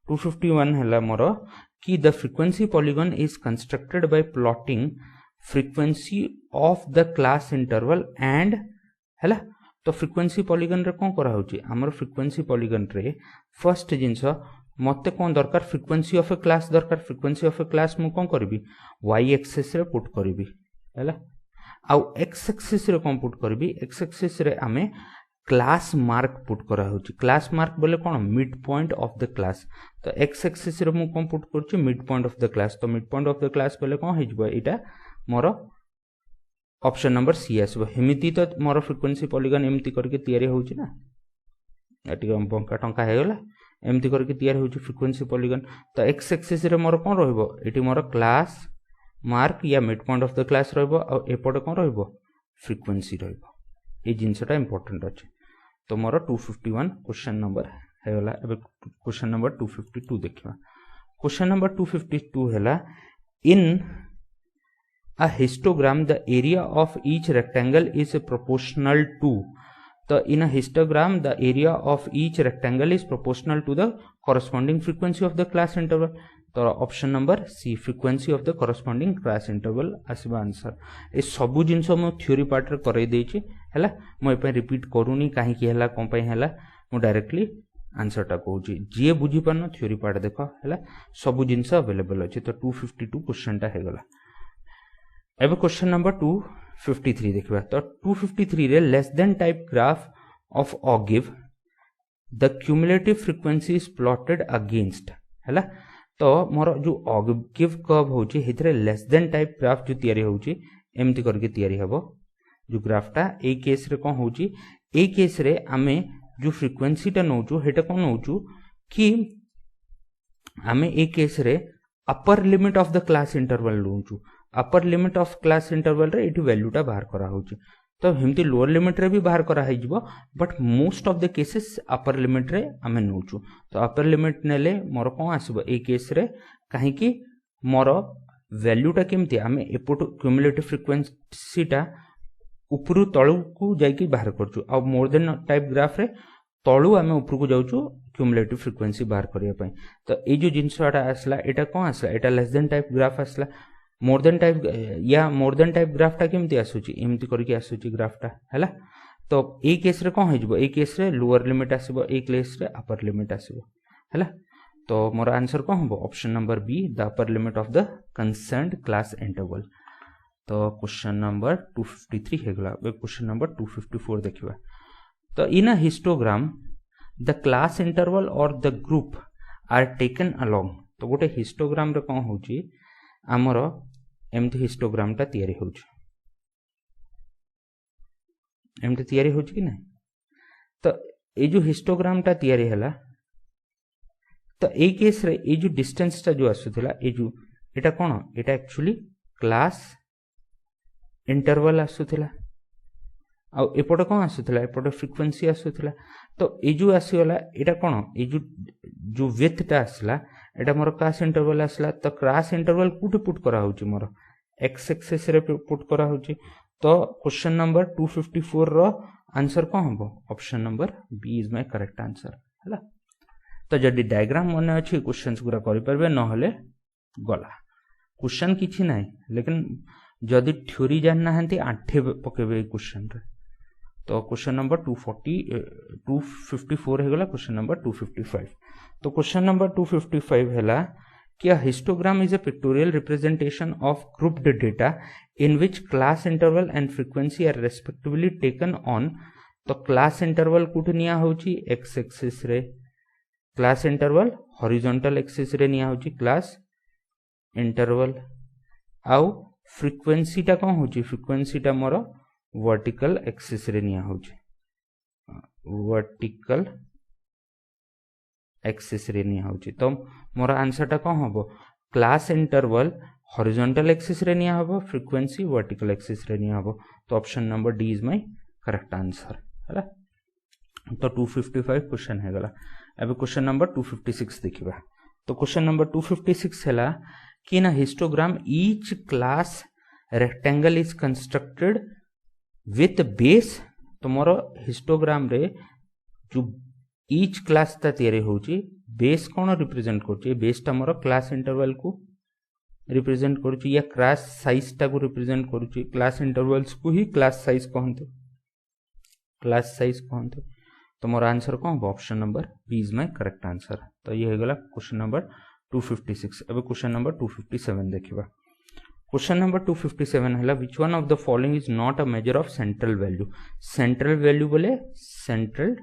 251 हला मोर कि the frequency polygon is constructed by plotting frequency of the class interval and हला तो फ्रीक्वेंसी पॉलीगन रे कौन करा होची हमर फ्रीक्वेंसी पॉलीगन रे फर्स्ट जिंस मते कौन दरकार फ्रीक्वेंसी ऑफ ए क्लास दरकार फ्रीक्वेंसी ऑफ ए क्लास मु कौन करबी y एक्सिस रे पुट करबी हला आउ x एक्सिस रे कौन पुट करबी x एक्सिस रे हमें क्लास मार्क पुट करा होची क्लास मार्क बोले कौन mid point of the class तो x एक्सिस रे मु कौन पुट करची mid point of the class तो mid point of the class बोले कौन हे जबो एटा मोर ऑप्शन नंबर सी आसबो हेमिति तो मोर फ्रीक्वेंसी पॉलीगन एमती करके तैयारी होची ना एटी बंका टंका हे गला एमती करके तैयारी होची फ्रीक्वेंसी पॉलीगन तो x एक्सिस रे मोर कौन रहबो एटी मोर क्लास मार्क या mid point of the class रहबो और एपटे कौन रहबो फ्रीक्वेंसी रहबो ए जिंसटा इंपोर्टेंट अछि तो मोर 251 क्वेश्चन नंबर हे गला एबे क्वेश्चन नंबर 252 देखिबा क्वेश्चन नंबर 252 हैला इन a histogram the area of each rectangle is proportional to so in a histogram the area of each rectangle is proportional to the corresponding frequency of the class interval तो option number C frequency of the corresponding class interval आसीबा answer ए सबु जिंस मो theory part रे करै देछि हैला मो एपे रिपीट करूनी काहे कि हैला कोन पय हैला मो डायरेक्टली आंसर टा कहूची जे बुझी पानो थ्योरी पार्ट देखो हैला सबु जिंस अवेलेबल अछि तो 252 क्वेश्चन टा हे गला एबे क्वेश्चन नंबर 253 देखबा तो 253 रे less than type graph of ogive the cumulative frequency is plotted against हैला तो मोर जो ऑगिव कर्व होची हेतरे लेस देन टाइप ग्राफ जो तैयारी होची एमती करके तैयारी हबो जो ग्राफटा ए केस रे कोन होची ए केस रे आमे जो फ्रीक्वेंसी टा नोचू हेटा कोन नोचू कि आमे ए केस रे upper limit of the class interval नोचू upper limit of class interval रे एटी वैल्यू टा बाहर करा होची तो हेमती लोअर लिमिट रे भी बाहर करा है जिवो but most of the cases upper limit रे आमे नोचू तो अपर लिमिट नेले मोर कोन आसीबो ए केस रे काहे कि मोर वैल्यू टा केमती आमे एपोट क्यूमुलेटिव फ्रीक्वेंसी टा ऊपरू तळु को जाई बाहर करछु आ मोर देन टाइप ग्राफ रे तळु आमे ऊपर को जाउछु क्यूमुलेटिव फ्रीक्वेंसी बाहर करिया पई तो ए जो जिंसटा आसला एटा कोन आसला एटा लेस देन टाइप ग्राफ आसला मोर देन टाइप ग्राफ टा केमती आसुची एमती करके आसुची ग्राफ टा हैला तो ए केस रे कोन हे जबो ए केस रे लोअर लिमिट आसीबो ए केस रे अपर लिमिट आसीबो हैला तो मोर आंसर कोन हबो option number B the upper limit of the concerned class interval तो क्वेश्चन नंबर 253 हे गला क्वेश्चन नंबर 254 देखिबा तो in a histogram the class interval or the group are taken along तो गोटे हिस्टोग्राम रे कोन होची हमरो एमती हिस्टोग्राम टा तैयारी होची एमती तैयारी होची कि नहीं तो ए जो हिस्टोग्राम टा तैयारी हला तो ए केस रे ए जो डिस्टेंस टा जो आसुथिला ए जो एटा कोन एटा एक्चुअली क्लास इंटरवल आसुथिला आ एपटे कोन आसुथिला एपटे फ्रीक्वेंसी आसुथिला तो ए जो आसीगला एटा कोन ए जो विड्थ टा आसला एटा मोर क्लास इंटरवल आसला तो क्लास इंटरवल कुटे पुट करा होची मोर एक्स एक्सिस रे पुट करा होची तो क्वेश्चन नंबर 254 रो आंसर कौन हम option number B is my correct answer है। तो जदि डायग्राम मन अच्छी क्वेश्चन पूरा करें ना गला क्वेश्चन किसी ना लेकिन जदि थ्योरी जानना आठे पकेबे क्वेश्चन रे तो क्वेश्चन नंबर 254 है गला क्वेश्चन नंबर 255। तो क्वेश्चन नंबर 255 है कि histogram is a pictorial representation of grouped data in which class interval and frequency are respectively taken on. तो क्लास इंटरवल कुठ निया होची एक्स एक्सिस रे, क्लास इंटरवल हॉरिजॉन्टल एक्सिस रे निया होची क्लास इंटरवल आउ फ्रीक्वेंसी टा कौन होची फ्रीक्वेंसी टा मोर वर्टिकल एक्सिस रे निया होची वर्टिकल एक्सिस रे निया होची। तो मोर आंसर टा कौन हबो क्लास इंटरवल हॉरिजॉन्टल एक्सिस रे निया हबो फ्रीक्वेंसी वर्टिकल एक्सिस रे निया हबो। तो option number D is my correct answer है। तो 255 क्वेश्चन है गला। अब क्वेश्चन नंबर 256 देखिबा। तो क्वेश्चन नंबर 256 हैला कि ना histogram each class rectangle is constructed with base. तो मोर हिस्टोग्राम रे जो ईच क्लास ता तैयारी होची बेस कौन रिप्रेजेंट करची बेस टा मोर क्लास इंटरवल को रिप्रेजेंट करची या क्लास साइज टा को रिप्रेजेंट करची। क्लास इंटरवल्स को ही क्लास साइज कहते क्लास साइज कहते। तो मोर आंसर कौन हो option number B is my correct answer. तो ये होगला क्वेश्चन नंबर 256। अब क्वेश्चन नंबर 257 देखिबा। क्वेश्चन नंबर 257 है which one of the following is not a measure of central value. Central value बोले सेंट्रल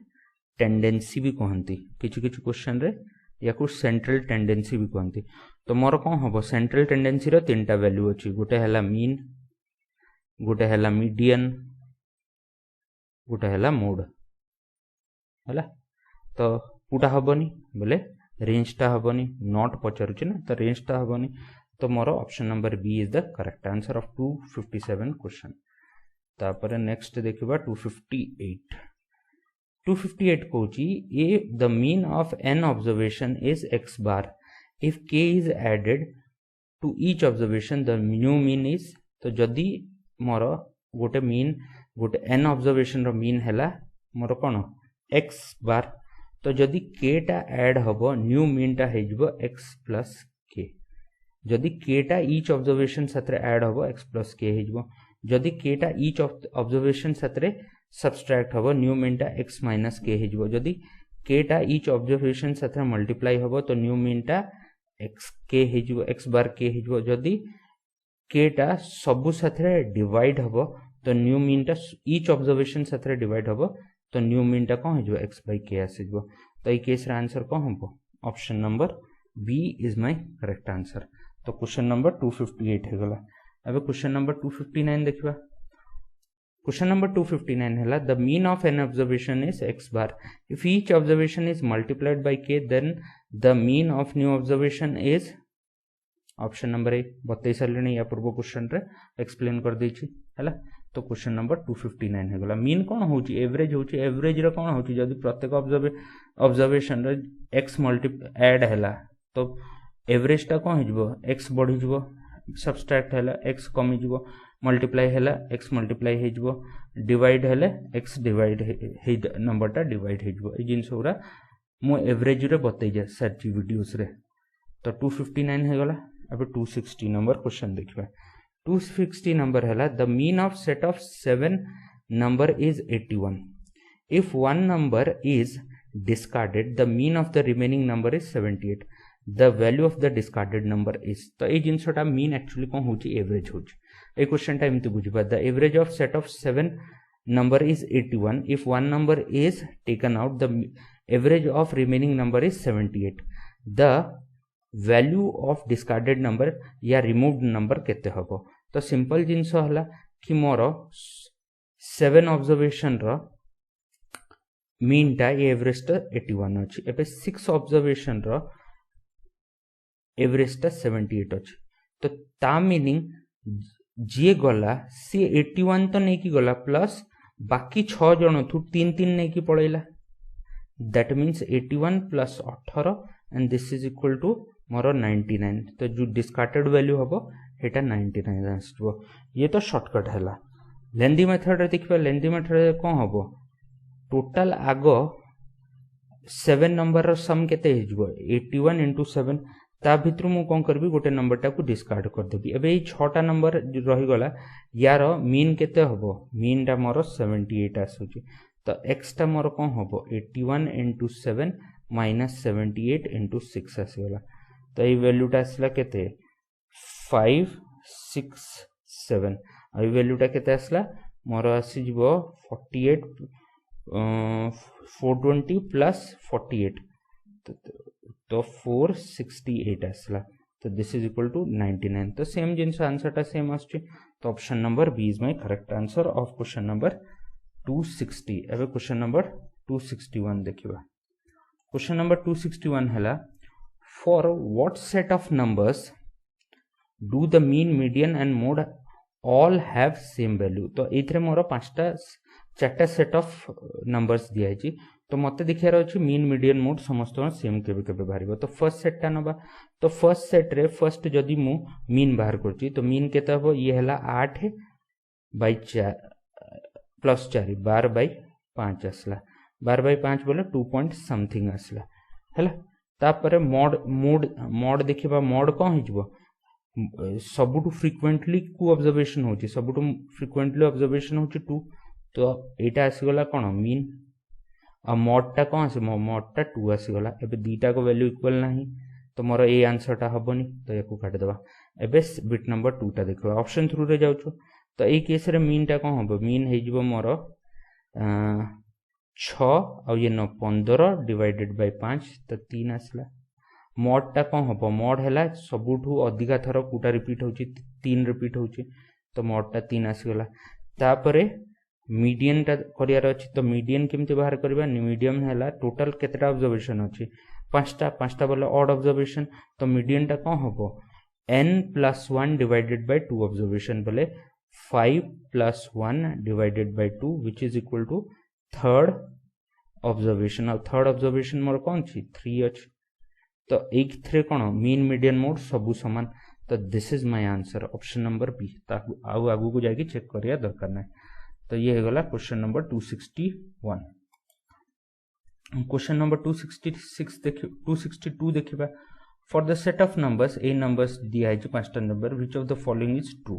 टेंडेंसी भी कहती किछु किछु क्वेश्चन रे या कुछ सेंट्रल टेंडेंसी भी कहती। तो मोर कौन हम सेंट्रल टेंडेंसी रो तीन टा वैल्यू अच्छी गोटे है मीन गोटे है मीडियन गोटे है मोड है। तो कोटा हेनी बोले रेंजटा हेनी नॉट पचारुचे ना तो रेंजटा हेनी। तो मोर option number B is the correct answer of 257 question. तापर नेक्स्ट देखिबा 258। 258 कहूची ए the mean of N observation is X bar if K is added to each observation the new mean is. तो जदि मोर गोटे मीन गोटे एन ऑब्जर्वेशन रो mean हैला मोर कौन एक्स बार। तो जदि के टा ऐड हबो न्यू मीन टा हेजबो एक्स प्लस के। जदि के टा ईच ऑब्जर्वेशन साथरे ऐड हबो एक्स प्लस के हेजबो। जदि के टा ईच ऑब्जर्वेशन साथरे सब्सट्रैक्ट हबो न्यू मीन टा एक्स माइनस के हेजबो। जदि के टा ईच ऑब्जर्वेशन साथरे मल्टीप्लाई हबो तो न्यू मीन टा एक्स के हेजबो एक्स बार के हेजबो। जदि के टा सबु साथरे डिवाइड हबो तो न्यू मीन टा ईच ऑब्जर्वेशन साथरे डिवाइड हबो तो न्यू मीन टा कौन हेजबो एक्स बाय के आसीजबो। तो ई केस रे आंसर कौन हबो option number B is my correct answer. तो क्वेश्चन नंबर 258 है गला। अब क्वेश्चन नंबर 259 देखिबा। क्वेश्चन नंबर 259 है the mean of N observation is X bar if each observation is multiplied by K then the mean of new observation is option number A बतई सारे या पूर्व question रे एक्सप्लेन कर देछि हैला। तो क्वेश्चन नंबर 259 है गला। मीन कौन होची एवरेज होची एवरेज रे कौन होची जदि प्रत्येक ऑब्जर्वेशन रे एक्स मल्टी ऐड हैला तो एवरेज टा कौन हेजबो एक्स बढ़ी जबो सब्सट्रैक्ट हैला एक्स कमी जबो मल्टीप्लाई हैला एक्स मल्टीप्लाई हेजबो डिवाइड हैले एक्स डिवाइड हे नंबर टा डिवाइड हेजबो। ए जिंस पूरा मु एवरेज रे बतई जा सारी वीडियोस रे। तो 259 है गला। अब 260 नंबर क्वेश्चन देखिबा। 260 नंबर हैला the mean of set of 7 number is 81 if one number is discarded the mean of the remaining number is 78 the value of the discarded number is. तो ये जिनसटा मीन एक्चुअली कौन होची average होची। ए question time तो बुझिबा the average of set of 7 number is 81 if one number is taken out the average of remaining number is 78 the value of discarded number या removed number केते हबो। तो simple जिनस हला कि मोर 7 ऑब्जर्वेशन रो मीन टा एवरेज टा 81 अछि एबे 6 ऑब्जर्वेशन रो एवरेज टा 78 अछि। तो ता मीनिंग जी गला सी 81 तो नहीं की गला प्लस बाकी 6 जन थु 3 नहीं की पळैला that means 81 + 18 and this is equal to मोर 99। तो जो डिस्कार्डेड वैल्यू हबो एटा 99 आसबो ये तो शॉर्टकट हैला लेंदी मेथड रे देखिबा लेंदी मेथड रे कोन हबो टोटल आगो 7 नंबर रो सम केते हिजबो 81 into 7 ता भितर मु कोन करबी गोटे नंबर टा को डिस्कार्ड कर देबी एबे ई 6टा नंबर रही गला यार मीन केते हबो मीन टा मोर 78 आसुची तो x टा मोर कोन हबो 81 into 7 minus 78 into 6 आसीगला तो ई वैल्यू टा आसला केते 567 आ ई वैल्यू टा केते आसला मोर आसी जिवो 48 420 plus 48 तो 468 आसला तो दिस इज इक्वल टू 99 तो सेम जिनस आंसर टा सेम आछी तो option number B is my correct answer of question number 260 एबे क्वेश्चन नंबर 261 देखिबा क्वेश्चन नंबर 261 हला for what set of numbers do the mean median and mode all have same value तो एथरे मोर पांचटा चारटा set of numbers दिया है तो मत देखार अच्छे मीन मीडियन मोड समस्त सेम केबे केबे बाहर तो फर्स्ट सेट टा नबा तो फर्स्ट सेट रे फर्स्ट जदि मु मीन बाहर करची तो मीन केते हबो ये हला 8 बाय 4 प्लस 4 12 बाय 5 आसला 12 बाय 5 बोले 2 पॉइंट समथिंग आसला हैला तापर मोड मोड मोड देखिबा मोड कोन हिजबो सबुटु फ्रीक्वेंटली को ऑब्जर्वेशन होची सबुटु फ्रीक्वेंटली ऑब्जर्वेशन होची 2 तो एटा आसीगला कोन मीन आ मोड टा कोन आसी मोड टा 2 आसीगला एबे दीटा को वैल्यू इक्वल नाही तो मोर ए आंसर टा हबोनी तो याकू काट देबा एबे बिट नंबर 2 टा देखो ऑप्शन थ्रू रे जाउछो तो ए केस रे मीन टा कोन हबो मीन हे जिवो मोर 6 आ ये 15 डिवाइडेड बाय 5 तो 3 आसला मोड टा कोन हबो मोड हैला सबुठु अधिका थरो कुटा रिपीट होची 3 रिपीट होची तो मोड टा 3 आसीगला तापरे मीडियन टा करियार अछि तो मीडियन केमते बाहर करबा मीडियन हैला टोटल केतेटा ऑब्जर्वेशन अछि पांचटा बोले ऑड ऑब्जर्वेशन तो मीडियन टा कोन हबो n plus 1 divided by 2 observation बोले 5 plus 1 divided by 2 which is equal to third observation और थर्ड ऑब्जर्वेशन मोर कोन छी 3 अछि तो एक थ्रे कोन मीन मीडियन मोड सबु समान तो this is my answer option number B ताकू आगु को जाके चेक करिया दरकार नै तो ये होगला क्वेश्चन नंबर 261 क्वेश्चन नंबर 266 देखियो 262 देखिबा for the set of numbers ए नंबर्स दिया है पांचटा number which of the following is true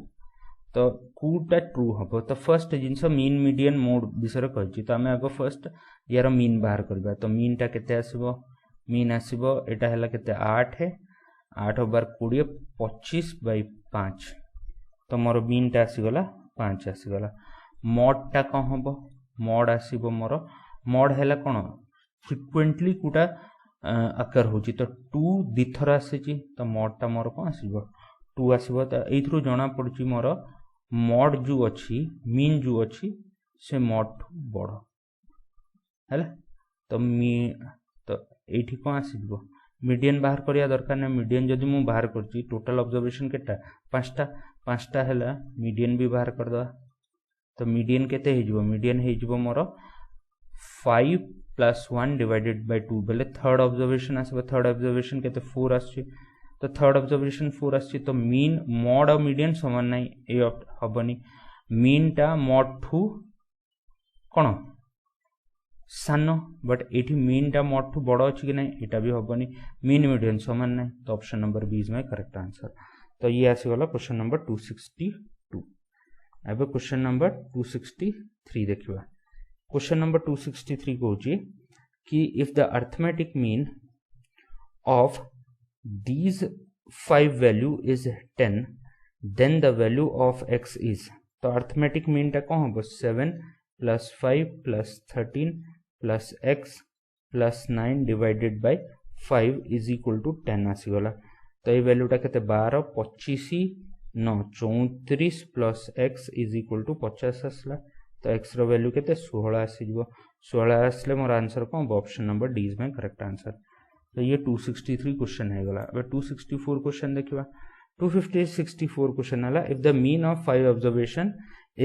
तो कोटा ट्रू हबो तो फर्स्ट जिंस मीन मीडियन मोड विषय कहछि तो हमें आगो फर्स्ट यार मीन बाहर करबा तो मीन टा केते आसीबो मीन आसीबो एटा हला केते 8 है 8 बार 20 25 बाय 5 तो मोर मीन टा आसी गला 5 आसी गला मोड टा कोन हबो मोड आसीबो मोर मोड हैला कोन फ्रीक्वेंटली कुटा आकार होची तो 2 दिथर आसीची तो मोड टा मोर कोन आसीबो 2 आसीबो तो एथरो जणा पड़ची मोर मोड जो अछि मीन जो अछि से मोड बड़ हैला तो मी तो एठी कोन आसीबो मीडियन बाहर करिया दरकार ना मीडियन जदि मु बाहर करची टोटल ऑब्जर्वेशन केटा पांचटा हैला मीडियन भी बाहर कर दवा तो मीडियन केते हेजबो मीडियन हेजबो मोर 5 plus 1 divided by 2 बोले थर्ड ऑब्जर्वेशन आसीबो थर्ड ऑब्जर्वेशन केते 4 आछी तो थर्ड ऑब्जर्वेशन 4 आछी तो मीन मोड और मीडियन समान नै ए हबनी मीन टा मोड ठू कोन सानो बट एठी मीन टा मोड ठू बड़ अछि कि नै एटा भी हबनी मीन मीडियन समान नै तो option number B is my correct answer तो ये आसी वाला क्वेश्चन नंबर 262 अब क्वेश्चन नंबर 263 देखिबा क्वेश्चन नंबर 263 कहूची कि if the arithmetic mean of these 5 value is 10 then the value of x is तो अरिथमेटिक मीन टा कोन हबो 7 plus 5 plus 13 plus x plus 9 divided by 5 is equal to 10 आसी गला तो ये वैल्यू टा केते 12 25 9 34 plus x is equal to 50 आसला तो x रो वैल्यू केते 16 आसी जिवो 16 आसले मोर आंसर कोन option number D is my correct answer तो ये 263 क्वेश्चन है गला अब 264 क्वेश्चन देखिबा 264 क्वेश्चन हला if the mean of 5 observation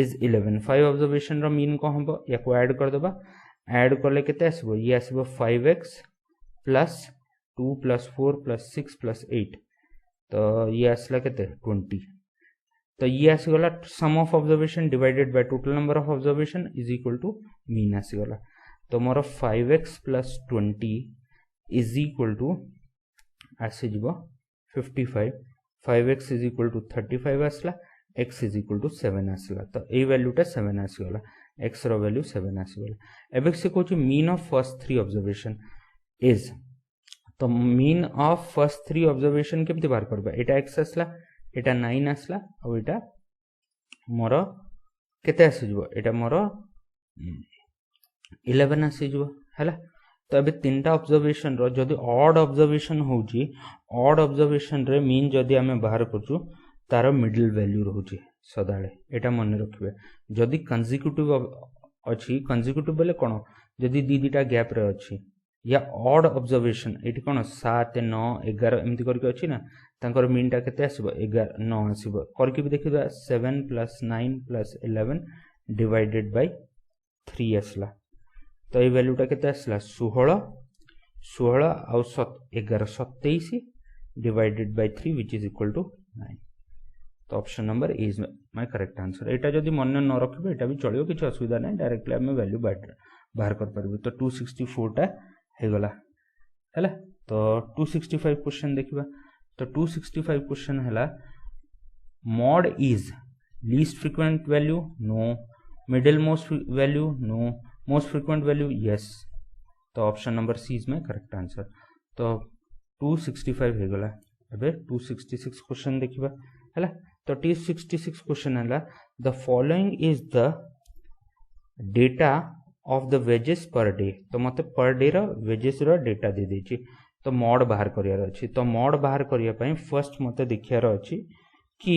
is 11 5 observation रो मीन को हम याको ऐड कर देबा ऐड करले केते आसीबो ये आसीबो 5x plus 2 plus 4 plus 6 plus 8 तो ये आसला केते 20 तो ये आसीगला sum of observation divided by total number of observation is equal to mean आसीगला तो मोर 5x + 20 इज इक्वल टू आसीजिव 55 5x इज इक्वल टू 35 आसला x इज इक्वल टू 7 आसला तो ए वैल्यूटा 7 आसीगला x रो वैल्यू 7 आसीगला एबे से कहूँ mean of first 3 observation is तो मीन ऑफ फर्स्ट 3 ऑब्जर्वेशन केमती बाहर करबा एटा x आसला एटा 9 आसला और एटा मोर केते आसीजिवो एटा मोर 11 आसीजिवो हैला तो अबे तीनटा ऑब्जर्वेशन रो जदी ऑड ऑब्जर्वेशन होउची ऑड ऑब्जर्वेशन रे मीन जदी हमें बाहर करछु तार मिडिल वैल्यू रहउची सदाळे एटा मन रखिबे जदी कंसेक्यूटिव अछि कंसेक्यूटिव बेले कोन जदी दीटा गैप रे अछि या ऑड ऑब्जर्वेशन एठी कोन 7 9 11 एमती करके अछि ना तांकर मीन टा केते आसीबो 11 9 आसीबो करके भी देखिबा 7 + 9 + 11 डिवाइडेड बाय 3 आसला तो ये वैल्यूटा केते आसला 16 16 और 11 27 divided by 3 which is equal to 9 तो option number A is my correct answer एटा जदी मन न रखबे एटा भी चलियो किछ असुविधा नै डायरेक्टली हम वैल्यू बाहर कर परबे तो 264 टा हे गला हैला तो 265 क्वेश्चन देखिबा तो 265 क्वेश्चन हैला mod is least frequent value no middle most value no most frequent value yes तो option number C is my correct answer तो 265 हे गला एबे 266 क्वेश्चन देखिबा हैला तो 266 क्वेश्चन हैला the following is the data of the wages per day तो मते पर डे रो वेजेस रो डेटा दे देछि तो मॉड बाहर करियार अछि तो मॉड बाहर करिया पई फर्स्ट मते देखियार अछि कि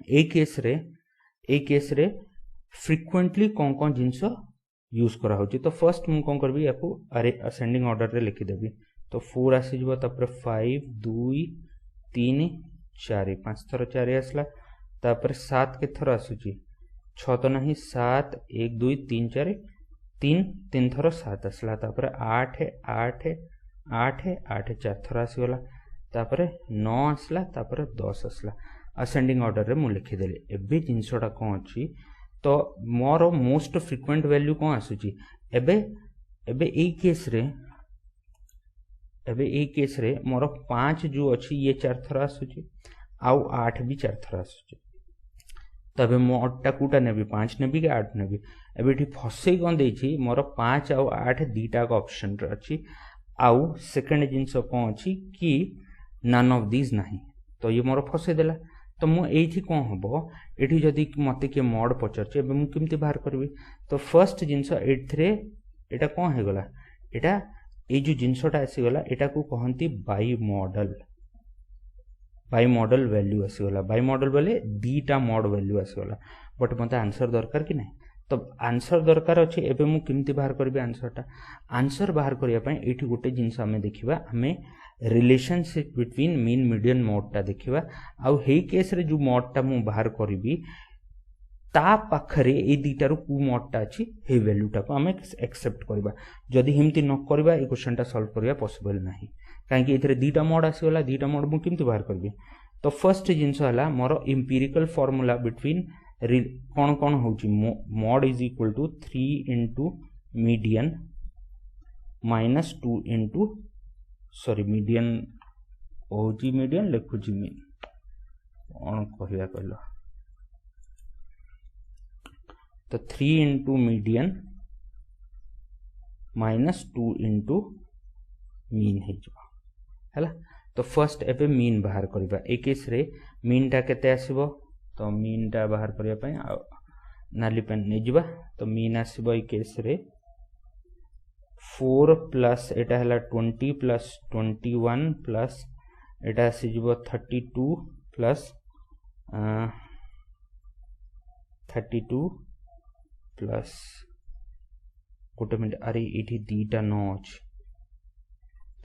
ए केस रे फ्रीक्वेंटली कोन जिंस यूज करा होछि तो फर्स्ट मु कोन करबी याकू अरे असेंडिंग ऑर्डर रे लिखि देबी तो 4 आसी जबो तापर 5 2 3 4 5 थर 4 आसला तापर 7 के थर आसुची 6 तो नहीं 7 1 2 3 4 3 थर 7 आसला तापर 8 8 8 8 4 थर आसीगला तापर 9 आसला तापर 10 आसला असेंडिंग ऑर्डर रे मु लिखि देले एबे जिंसोडा कोन अछि तो मोर मोस्ट फ्रीक्वेंट वैल्यू कोन आसुची एबे ए केस रे मोर 5 जो अछि ये 4 थर आसुची आउ 8 भी 4 थर आसुची तबे मोटा कुटा नेबी 5 नेबी के 8 नेबी एबे ठी फसे कोन देछि मोर 5 आउ 8 दीटा का ऑप्शन रे अछि आउ सेकंड जिंस कोन अछि कि नन ऑफ दिस नाही तो ये मोर फसे देला तो मु एठी कोन हबो एठी जदी मते के मॉड पचरचे एबे मु किमति बाहर करबी तो फर्स्ट जिंस एथरे एटा कोन हे गला एटा ए जो जिंसटा आसी गला एटा को कहंती बाई मॉडल वैल्यू आसी गला बाई मॉडल बेले दीटा मॉड वैल्यू आसी गला बट मते आंसर दरकार कि नहीं तो आंसर दरकार अछि एबे मु किमति बाहर करबी आंसर बाहर करिया पय एठी गोटे जिंस हमें देखिबा हमें relationship between mean median mode टा देखिबा आउ हे केस रे जो मॉड टा मु बाहर करबी ता पाखरे ए दीटा रो कु मॉड टा अछि हे वैल्यू टा को हमें एक्सेप्ट करबा जदी हिमति न करबा ए क्वेश्चन टा सॉल्व करिया पॉसिबल नाही काहे कि एथरे दीटा मॉड आसीगला दीटा मॉड मु किमति बाहर करबी तो फर्स्ट जिंस हला मोर एम्पिरिकल फार्मूला बिटवीन कौन होची mode is equal to 3 into median minus 2 into sorry median होची मीडियन लिखुची मीन कौन कहया कहलो तो 3 into median minus 2 into mean है हैला तो फर्स्ट एबे मीन बाहर करबा ए केस रे मीन टा केते आसीबो तो मीन टा बाहर करिया पय नाली पेन नै जिबा तो मीन आसीबो ए केस रे 4 प्लस एटा हला 20 प्लस 21 प्लस एटा आसी जिवो 32 प्लस 32 प्लस गोटे मिनट अरे एठी दीटा 9 अछि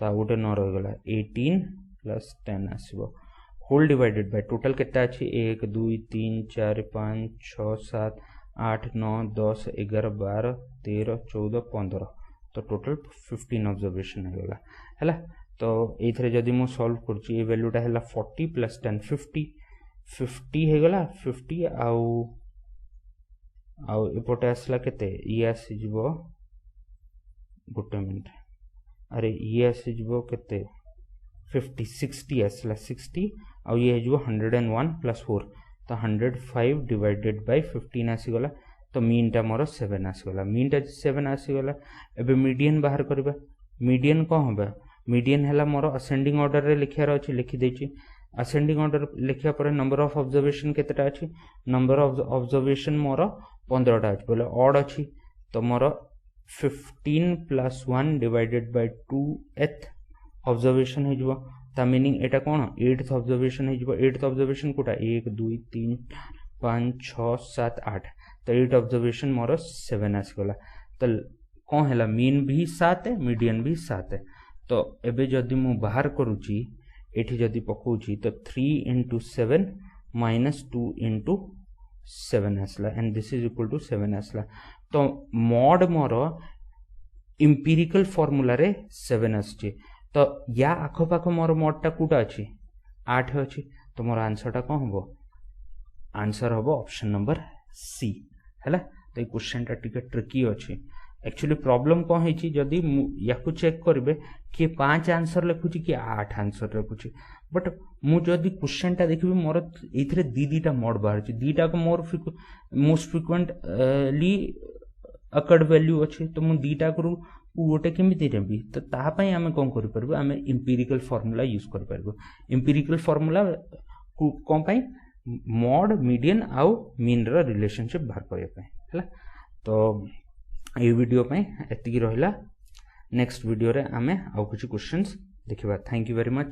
ता गोटे 9 रह गला 18 प्लस 10 आसीबो होल डिवाइडेड बाय टोटल केता अछि 1 2 3 4 5 6 7 8 9 10 11 12 13 14 15 तो टोटल 15 ऑब्जर्वेशन है गला हैला तो एथरे जदी मु सॉल्व करछि ए वैल्यूटा हैला 40 प्लस 10 50 50 हेगला 50 आउ एपटे आसला केते ये आसीजिवो गोटे मिनट अरे ये आसीजिवो केते 50 60 आसला 60 आउ ये हेजिवो 101 + 4 तो 105 डिवाइडेड बाय 15 आसीगला तो मीन टा मोर 7 आसीगला मीन टा 7 आसीगला एबे मीडियन बाहर करबा मीडियन कोन होबा मीडियन हला मोर असेंडिंग ऑर्डर रे लिखियार अछि लिखि देछि असेंडिंग ऑर्डर लिखिया पर नंबर ऑफ ऑब्जर्वेशन केतेटा अछि नंबर ऑफ ऑब्जर्वेशन मोर 15 टा अछि बोले ऑड अछि तो मोर 15 + 1 डिवाइडेड बाय 2th ऑब्जर्वेशन हे जबो ता मीनिंग एटा कोन 8th ऑब्जर्वेशन हे जबो 8th ऑब्जर्वेशन कोटा 1 2 3 5 6 7 8 तो 8 ऑब्जर्वेशन मोर 7 आसी गला तो कोन हला मीन भी 7 है मीडियन भी 7 है तो एबे जदी मु बाहर करूची एठी जदी पकोची तो 3 * 7 - 2 * 7 आसला and this is equal to 7 आसला तो मॉड मोर एम्पिरिकल फार्मूला रे 7 आछी तो या आखो पाखो मोर मॉड टा कुटा अछि 8 अछि तो मोर आंसर टा कोन होबो आंसर होबो ऑप्शन नंबर सी हैला तो ये क्वेश्चन टा टिके ट्रिकी अछि एक्चुअली प्रॉब्लम कोन हेछि जदी याकू चेक करबे कि 5 आंसर लिखुची कि 8 आंसर लिखुची बट मु जदी क्वेश्चन टा देखबी मोर एथिरे दीटा मोड बाहर छी दीटा को more most frequently occurred value अछि तो मु दीटा करू गोटे केमिति रेबी तो ता पई हमें कोन करि परबो हमें एम्पिरिकल फार्मूला यूज कर परबो एम्पिरिकल फार्मूला कोन पई मॉड मीडियन आउ मीन रो रिलेशनशिप बाहर करे पई हैला तो ये वीडियो पे एतिकी रहिला नेक्स्ट वीडियो रे आमे आउ कुछ क्वेश्चंस देखिबा थैंक यू वेरी मच।